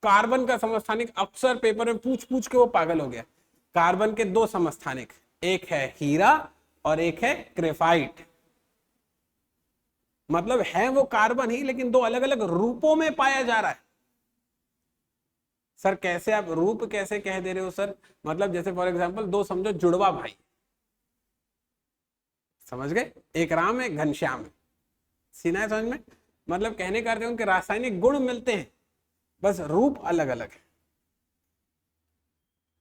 कार्बन का समस्थानिक अक्सर पेपर में पूछ पूछ के वो पागल हो गया। कार्बन के 2 समस्थानिक, एक है हीरा और एक है ग्रेफाइट, मतलब है वो कार्बन ही लेकिन 2 अलग अलग रूपों में पाया जा रहा है। सर कैसे आप रूप कैसे कह दे रहे हो सर, मतलब जैसे फॉर एग्जांपल 2 समझो जुड़वा भाई, समझ गए, एक राम है घनश्याम है, सीना है समझ में, मतलब कहने का अर्थ है उनके रासायनिक गुण मिलते हैं, बस रूप अलग अलग है,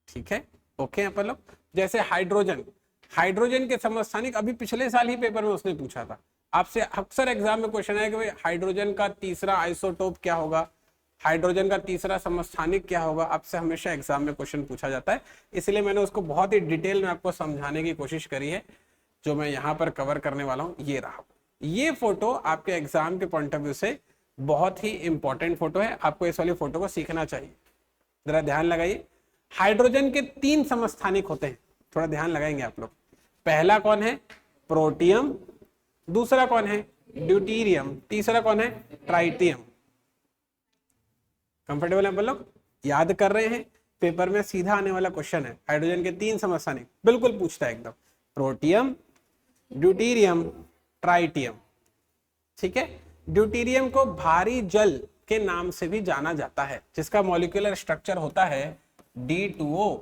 ठीक है, ओके। अपन लोग जैसे हाइड्रोजन, हाइड्रोजन के समस्थानिक अभी पिछले साल ही पेपर में उसने पूछा था आपसे। अक्सर एग्जाम में क्वेश्चन है कि भाई हाइड्रोजन का तीसरा आइसोटोप क्या होगा, हाइड्रोजन का तीसरा समस्थानिक क्या होगा, आपसे हमेशा एग्जाम में क्वेश्चन पूछा जाता है। इसलिए मैंने उसको बहुत ही डिटेल में आपको समझाने की कोशिश करी है। जो मैं यहाँ पर कवर करने वाला हूँ ये रहा। ये फोटो आपके एग्जाम के पॉइंट ऑफ व्यू से बहुत ही इंपॉर्टेंट फोटो है, आपको इस वाली फोटो को सीखना चाहिए। जरा ध्यान लगाइए, हाइड्रोजन के 3 समस्थानिक होते हैं, थोड़ा ध्यान लगाएंगे आप लोग। पहला कौन है? प्रोटियम। दूसरा कौन है? ड्यूटीरियम। तीसरा कौन है? ट्राइटियम। कंफर्टेबल है आप लोग? याद कर रहे हैं? पेपर में सीधा आने वाला क्वेश्चन है, हाइड्रोजन के 3 समस्थानिक बिल्कुल पूछता है एकदम, प्रोटियम, ड्यूटीरियम, ट्राइटियम। ठीक है, ड्यूटीरियम को भारी जल के नाम से भी जाना जाता है, जिसका मॉलिक्यूलर स्ट्रक्चर होता है D2O।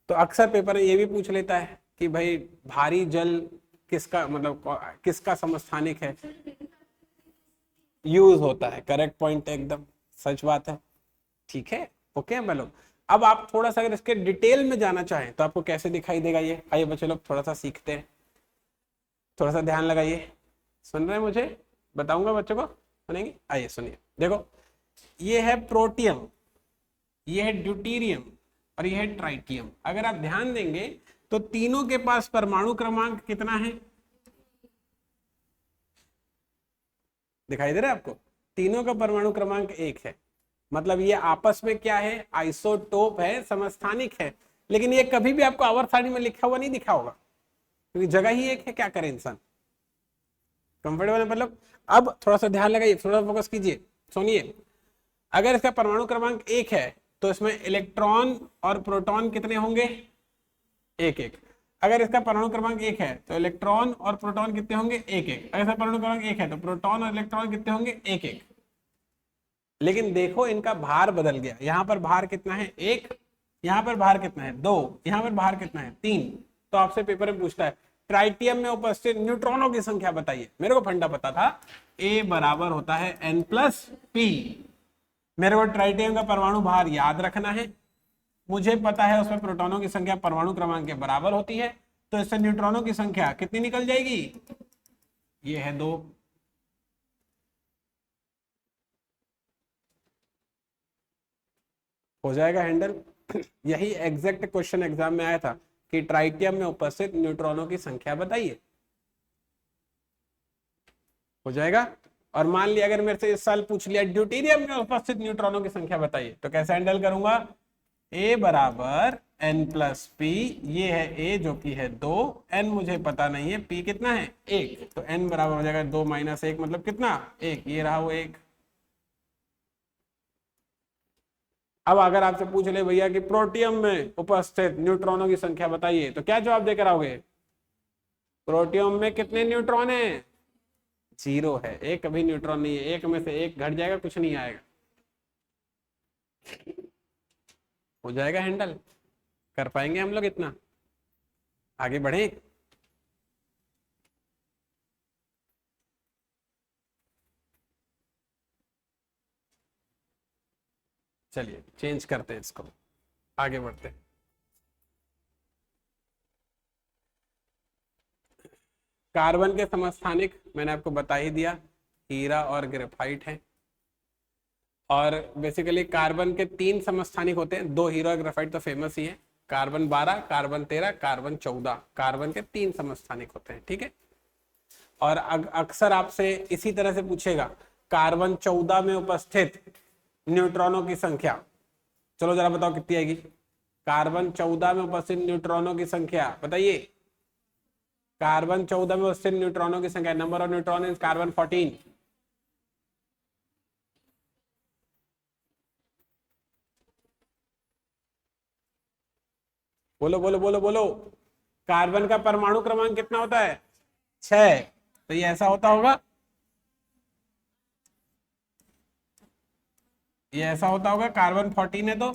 तो अक्सर पेपर ये भी पूछ लेता है कि भाई भारी जल किसका मतलब किसका समस्थानिक है, यूज होता है। करेक्ट पॉइंट, एकदम सच बात है। ठीक है, ओके लोग। अब आप थोड़ा सा अगर इसके डिटेल में जाना चाहें तो आपको कैसे दिखाई देगा ये, आइए बच्चे लोग थोड़ा सा सीखते हैं। थोड़ा सा ध्यान लगाइए, सुन रहे हैं मुझे? बताऊंगा बच्चों को, सुनेंगे? आइए सुनिए। देखो, ये है प्रोटियम, ये है ड्यूटीरियम और ये है ट्राइटियम। अगर आप ध्यान देंगे तो तीनों के पास परमाणु क्रमांक कितना है? दिखाई दे रहा है आपको? तीनों का परमाणु क्रमांक 1 है। मतलब ये आपस में क्या है? आइसोटोप है, समस्थानिक है। लेकिन ये कभी भी आपको आवर्त सारणी में लिखा हुआ नहीं दिखा होगा, क्योंकि जगह ही एक है। क्या करे इंसान? कंफर्टेबल है मतलब? अब थोड़ा सा ध्यान लगाइए, थोड़ा फोकस कीजिए, सुनिए। अगर इसका परमाणु क्रमांक 1 है तो इसमें इलेक्ट्रॉन और प्रोटॉन कितने होंगे? 1-1। अगर इसका परमाणु क्रमांक 1 है तो इलेक्ट्रॉन और प्रोटॉन कितने होंगे? 1-1। अगर इसका परमाणु क्रमांक 1 है तो प्रोटॉन और इलेक्ट्रॉन कितने होंगे? 1-1। लेकिन देखो इनका भार बदल गया। यहाँ पर भार कितना है? 1। यहाँ पर भार कितना है? 2। यहाँ पर भार कितना है? 3। तो आपसे पेपर में पूछता है ट्राइटियम में उपस्थित न्यूट्रॉनों की संख्या बताइए। मेरे को फंडा पता था, A बराबर होता है N+P। मेरे को ट्राइटियम का परमाणु भार याद रखना है, मुझे पता है उसमें प्रोटॉनों की संख्या परमाणु क्रमांक के बराबर होती है, तो इससे न्यूट्रॉनों की संख्या कितनी निकल जाएगी? ये है 2। हो जाएगा हैंडल। यही एग्जैक्ट क्वेश्चन एग्जाम में आया था कि ट्राइटियम में उपस्थित न्यूट्रॉनों की संख्या बताइए। हो जाएगा। और मान लिया अगर मेरे से इस साल पूछ लिया ड्यूटीरियम में उपस्थित न्यूट्रॉनों की संख्या बताइए, तो कैसे हैंडल करूंगा? A बराबर N+P। ये है A जो कि है 2, N मुझे पता नहीं है, P कितना है? 1। तो N बराबर हो जाएगा 2 - 1 मतलब कितना? 1। ये रहा वो 1। अब अगर आपसे पूछ ले भैया कि प्रोटियम में उपस्थित न्यूट्रॉनों की संख्या बताइए, तो क्या जवाब देकर आओगे? प्रोटियम में कितने न्यूट्रॉन है? 0 है, एक कभी न्यूट्रॉन नहीं है। 1 में से 1 घट जाएगा, कुछ नहीं आएगा। हो जाएगा हैंडल? कर पाएंगे हम लोग इतना? आगे बढ़े। चलिए चेंज करते हैं इसको, आगे बढ़ते हैं। कार्बन के समस्थानिक मैंने आपको बता ही दिया, हीरा और ग्रेफाइट है। और बेसिकली कार्बन के 3 समस्थानिक होते हैं, 2 हीरा और ग्रेफाइट तो फेमस ही है। कार्बन 12, कार्बन 13, कार्बन 14, कार्बन के 3 समस्थानिक होते हैं। ठीक है, और अक्सर आपसे इसी तरह से पूछेगा कार्बन 14 में उपस्थित न्यूट्रॉनों की संख्या। चलो जरा बताओ कितनी आएगी? कार्बन 14 में उपस्थित न्यूट्रॉनों की संख्या बताइए। कार्बन 14 में उपस्थित न्यूट्रॉनों की संख्या, number of neutron is carbon 14। बोलो बोलो बोलो बोलो। कार्बन का परमाणु क्रमांक कितना होता है? 6। तो ये ऐसा होता होगा, ये ऐसा होता होगा। कार्बन 14 है तो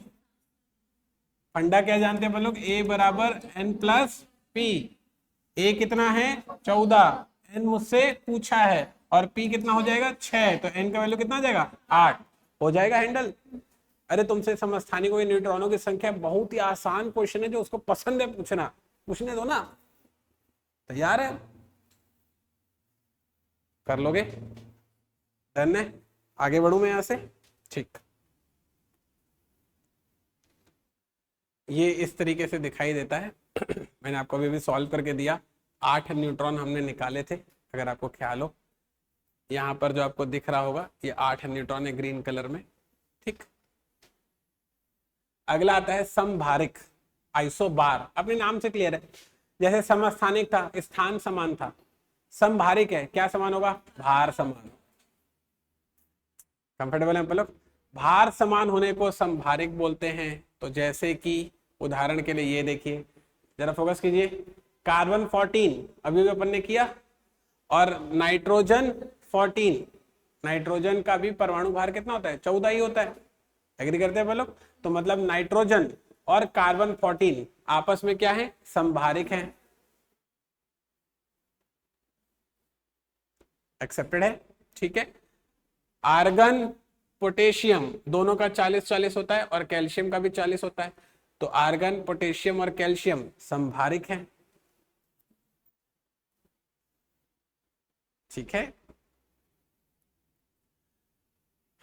फंडा क्या जानते हैं लोग? A बराबर N+P। A कितना है? 14। N मुझसे पूछा है और P कितना हो जाएगा? 6। तो N का वैल्यू कितना हो जाएगा? 8। हो जाएगा हैंडल? अरे तुमसे समस्थानिकों के न्यूट्रॉनों की संख्या, बहुत ही आसान क्वेश्चन है जो उसको पसंद है पूछना, पूछने दो ना। तैयार है? कर लोगे? डन है? आगे बढ़ू मैं यहां से? ठीक, ये इस तरीके से दिखाई देता है। मैंने आपको अभी सॉल्व करके दिया। 8 न्यूट्रॉन हमने निकाले थे, अगर आपको ख्याल हो। यहाँ पर जो आपको दिख रहा होगा ये 8 न्यूट्रॉन है ग्रीन कलर में। ठीक, अगला आता है समभारिक, आइसोबार। अपने नाम से क्लियर है, जैसे समस्थानिक था, स्थान समान था। समभारिक है, क्या समान होगा? भार समान। कंफर्टेबल है आप लोग? भार समान होने को समभारिक बोलते हैं। तो जैसे कि उदाहरण के लिए ये देखिए, जरा फोकस कीजिए, कार्बन 14 अभी भी अपन ने किया, और नाइट्रोजन 14। नाइट्रोजन का भी परमाणु भार कितना होता है? 14 ही होता है। एग्री करते हैं लोग? तो मतलब नाइट्रोजन और कार्बन 14 आपस में क्या है? समभारिक हैं। एक्सेप्टेड है? ठीक है। आर्गन पोटेशियम दोनों का 40-40 होता है, और कैल्शियम का भी 40 होता है। तो आर्गन, पोटेशियम और कैल्शियम समभारिक हैं। ठीक है।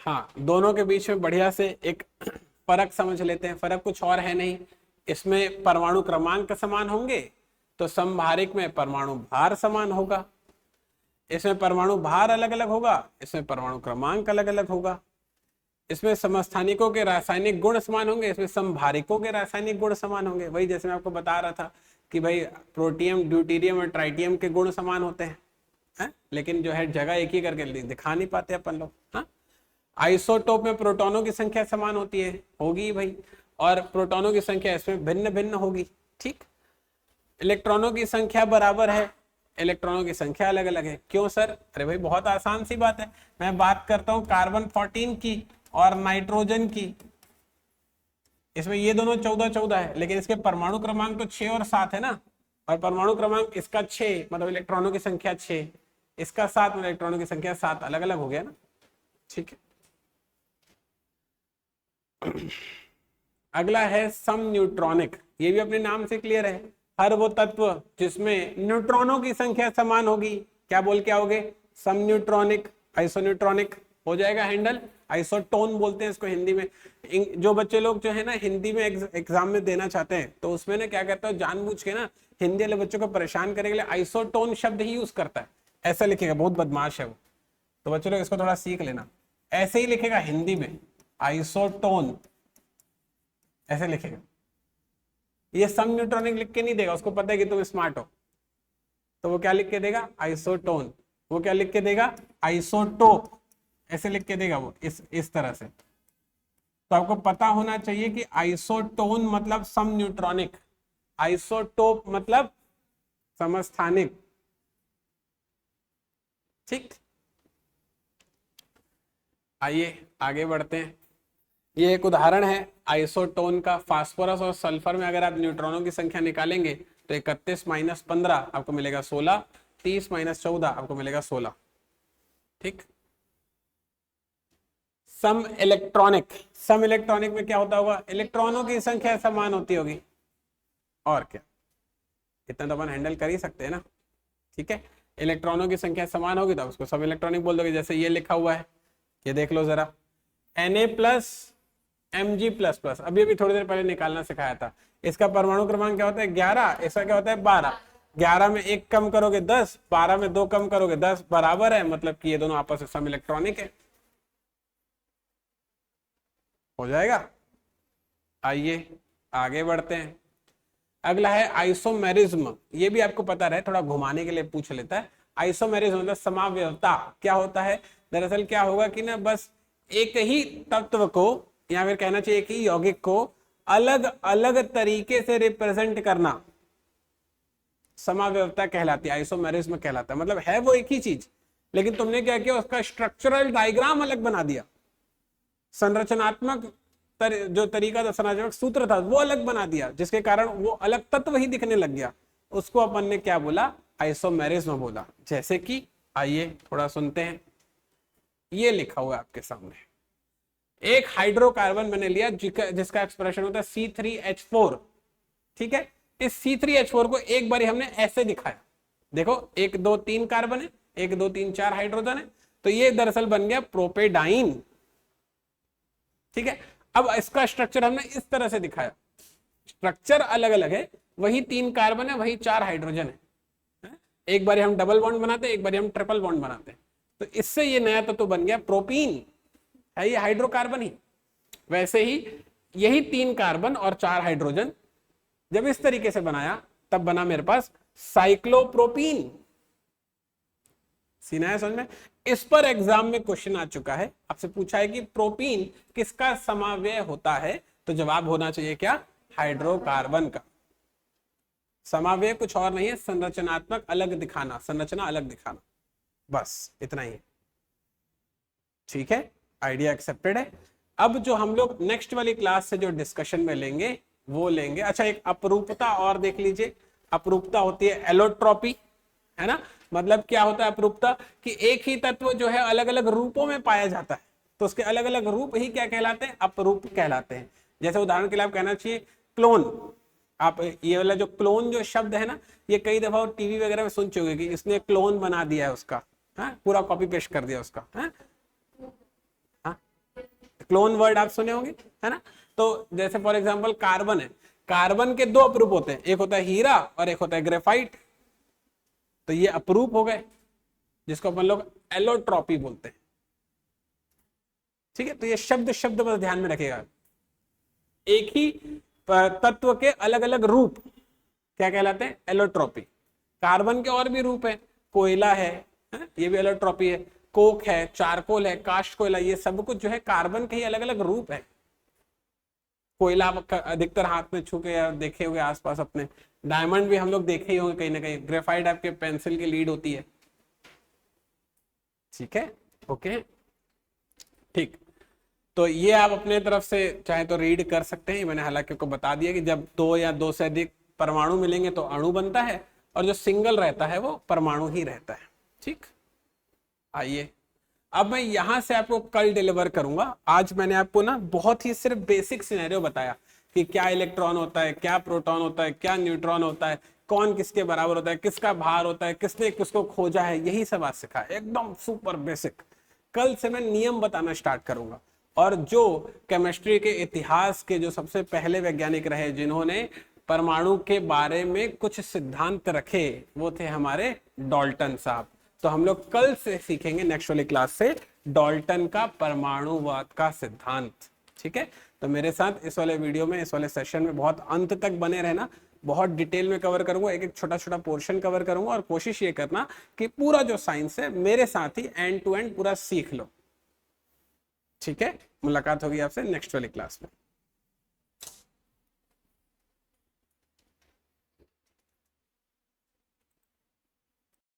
हाँ, दोनों के बीच में बढ़िया से एक फर्क समझ लेते हैं। फर्क कुछ और है नहीं, इसमें परमाणु क्रमांक समान होंगे तो समभारिक में परमाणु भार समान होगा। इसमें परमाणु भार अलग अलग होगा, इसमें परमाणु क्रमांक अलग अलग होगा। इसमें समस्थानिकों के रासायनिक गुण समान होंगे, इसमें समभारिकों के रासायनिक गुण समान होंगे। वही जैसे मैं आपको बता रहा था कि भाई प्रोटियम, ड्यूटीरियम और ट्राइटियम के गुण समान होते हैं, लेकिन जो है जगह एक ही करके दिखा नहीं पाते अपन लोग। हाँ, आइसोटोप में प्रोटॉनों की संख्या समान होती है, होगी भाई, और प्रोटॉनों की संख्या इसमें भिन्न भिन्न होगी। ठीक, इलेक्ट्रॉनों की संख्या बराबर है, इलेक्ट्रॉनों की संख्या अलग अलग है। क्यों सर? अरे भाई बहुत आसान सी बात है। मैं बात करता हूं कार्बन 14 की और नाइट्रोजन की, इसमें ये दोनों 14-14 है, लेकिन इसके परमाणु क्रमांक तो 6 और 7 है ना। और परमाणु क्रमांक इसका 6, मतलब इलेक्ट्रॉनों की संख्या 6, इसका 7, मतलब इलेक्ट्रॉनों की संख्या 7, अलग अलग हो गया ना। ठीक है। अगला है सम न्यूट्रॉनिक। ये भी अपने नाम से क्लियर है, हर वो तत्व जिसमें न्यूट्रॉनों की संख्या समान होगी, क्या बोल के आओगे? सम न्यूट्रॉनिक, आइसोन्यूट्रॉनिक हो जाएगा हैंडल। आइसोटोन बोलते हैं इसको हिंदी में। जो बच्चे लोग जो है ना हिंदी में एग्जाम में देना चाहते हैं, तो उसमें ना क्या कहता है, जानबूझ के ना हिंदी वाले बच्चों को परेशान करने के लिए आइसोटोन शब्द ही यूज करता है। ऐसा लिखेगा, बहुत बदमाश है वो। तो बच्चों लोग इसको थोड़ा सीख लेना, ऐसे ही लिखेगा हिंदी में, आइसोटोन ऐसे लिखेगा। ये सम न्यूट्रॉनिक लिख के नहीं देगा, उसको पता है कि तुम स्मार्ट हो, तो वो क्या लिख के देगा? आइसोटोन। वो क्या लिख के देगा? आइसोटोप, ऐसे लिख के देगा वो, इस तरह से। तो आपको पता होना चाहिए कि आइसोटोन मतलब सम न्यूट्रॉनिक, आइसोटोप मतलब समस्थानिक। ठीक, आइए आगे बढ़ते हैं। ये एक उदाहरण है आइसोटोन का। फास्फोरस और सल्फर में अगर आप न्यूट्रॉनों की संख्या निकालेंगे तो 31 - 15 आपको मिलेगा 16, 30 - 14 आपको मिलेगा 16। ठीक, सम इलेक्ट्रॉनिक, सम इलेक्ट्रॉनिक में क्या होता होगा? इलेक्ट्रॉनों की संख्या समान होती होगी, और क्या, इतना तो अपन हैंडल कर ही सकते हैं ना। ठीक है, इलेक्ट्रॉनों की संख्या समान होगी तो उसको सब इलेक्ट्रॉनिक बोल दोगे। जैसे ये लिखा हुआ है, ये देख लो जरा, Na+Mg++, अभी अभी थोड़ी देर पहले निकालना सिखाया था। इसका परमाणु क्रमांक क्या होता है? 11, इसका क्या होता है? 12। 11 में 1 कम करोगे 10, 12 में 2 कम करोगे 10, बराबर है, मतलब कि ये दोनों आपस में सम इलेक्ट्रॉनिक है। हो जाएगा। आइए आगे बढ़ते हैं। अगला है आइसोमेरिज्म। ये भी आपको पता रहे, थोड़ा घुमाने के लिए पूछ लेता है। आइसोमेरिज्म मतलब समावयवता। क्या होता है? दरअसल क्या होगा कि ना, बस एक ही तत्व को, या फिर कहना चाहिए एक ही यौगिक को अलग अलग तरीके से रिप्रेजेंट करना समावयवता कहलाती है, आइसोमेरिज्म कहलाता है। मतलब है वो एक ही चीज, लेकिन तुमने क्या किया, उसका स्ट्रक्चरल डायग्राम अलग बना दिया, संरचनात्मक जो तरीका था, संरचनात्मक सूत्र था वो अलग बना दिया, जिसके कारण वो अलग तत्व ही दिखने लग गया। उसको अपन ने क्या बोला? आइसोमेरिज्म बोला। जैसे कि आइए थोड़ा सुनते हैं, ये लिखा हुआ है आपके सामने, एक हाइड्रोकार्बन मैंने लिया जिसका एक्सप्रेशन होता है C3H4, ठीक है। इस C3H4 को एक बार हमने ऐसे दिखाया, देखो 1 2 3 कार्बन है, 1 2 3 4 हाइड्रोजन है, तो ये दरअसल बन गया प्रोपेडाइन, ठीक है। अब इसका स्ट्रक्चर हमने इस तरह से दिखाया, स्ट्रक्चर अलग अलग है, वही 3 कार्बन है, वही 4 हाइड्रोजन है। एक बार हम डबल बॉन्ड बनाते हैं, एक बार हम ट्रिपल बॉन्ड बनाते हैं, तो इससे ये नया तत्व बन गया प्रोपीन, है ये हाइड्रोकार्बन ही। वैसे ही यही 3 कार्बन और 4 हाइड्रोजन जब इस तरीके से बनाया तब बना मेरे पास साइक्लोप्रोपीन। सीना है समझ में? इस पर एग्जाम में क्वेश्चन आ चुका है, आपसे पूछा है कि प्रोपीन किसका समावयव होता है, तो जवाब होना चाहिए क्या? हाइड्रोकार्बन का। समावयव कुछ और नहीं है, संरचनात्मक अलग दिखाना, संरचना अलग दिखाना, बस इतना ही है, ठीक है। आइडिया एक्सेप्टेड है। अब जो हम लोग नेक्स्ट वाली क्लास से जो डिस्कशन में लेंगे वो लेंगे, अच्छा एक अपरूपता और देख लीजिए। अपरूपता होती है एलोट्रोपी, है ना। मतलब क्या होता है अपरूपता? कि एक ही तत्व जो है अलग अलग रूपों में पाया जाता है, तो उसके अलग अलग रूप ही क्या कहलाते हैं? अपरूप कहलाते हैं। जैसे उदाहरण के लिए आप कहना चाहिए क्लोन, आप ये वाला जो क्लोन जो शब्द है ना, ये कई दफा टीवी वगैरह में सुन चुके कि इसने क्लोन बना दिया है उसका, है पूरा कॉपी पेस्ट कर दिया उसका, है क्लोन वर्ड आप सुने होंगे, है ना। तो जैसे फॉर एग्जांपल कार्बन है, कार्बन के 2 अपरूप होते हैं, एक होता है हीरा और एक होता है ग्रेफाइट, तो ये अपरूप हो गए जिसको अपन लोग एलोट्रॉपी बोलते हैं, ठीक है। तो ये शब्द शब्द बस ध्यान में रखिएगा, एक ही तत्व के अलग अलग रूप क्या कहलाते हैं? एलोट्रॉपी। कार्बन के और भी रूप है, कोयला है, ये भी एलोट्रॉपी है, कोक है, चारकोल है, कास्ट कोयला, ये सब कुछ जो है कार्बन के ही अलग अलग रूप है। कोयला अधिकतर हाथ में छू के या देखे हुए आसपास अपने, डायमंड भी हम लोग देखे ही होंगे कहीं ना कहीं, ग्रेफाइट आपके पेंसिल की लीड होती है, ठीक है, ओके ठीक। तो ये आप अपने तरफ से चाहे तो रीड कर सकते हैं, मैंने हालांकि आपको बता दिया कि जब 2 या 2 से अधिक परमाणु मिलेंगे तो अणु बनता है, और जो सिंगल रहता है वो परमाणु ही रहता है, ठीक। आइए अब मैं यहां से आपको कल डिलीवर करूंगा। आज मैंने आपको ना बहुत ही सिर्फ बेसिक सिनेरियो बताया कि क्या इलेक्ट्रॉन होता है, क्या प्रोटॉन होता है, क्या न्यूट्रॉन होता है, कौन किसके बराबर होता है, किसका भार होता है, किसने किसको खोजा है, यही सब आज सिखाया, एकदम सुपर बेसिक। कल से मैं नियम बताना स्टार्ट करूंगा, और जो केमिस्ट्री के इतिहास के जो सबसे पहले वैज्ञानिक रहे जिन्होंने परमाणु के बारे में कुछ सिद्धांत रखे, वो थे हमारे डाल्टन साहब। तो हम लोग कल से सीखेंगे नेक्स्ट वाली क्लास से डाल्टन का परमाणुवाद का सिद्धांत, ठीक है। तो मेरे साथ इस वाले वीडियो में, इस वाले सेशन में बहुत अंत तक बने रहना, बहुत डिटेल में कवर करूंगा, एक एक छोटा छोटा पोर्शन कवर करूंगा, और कोशिश ये करना कि पूरा जो साइंस है मेरे साथ ही एंड टू एंड पूरा सीख लो, ठीक है। मुलाकात होगी आपसे नेक्स्ट वाली क्लास में।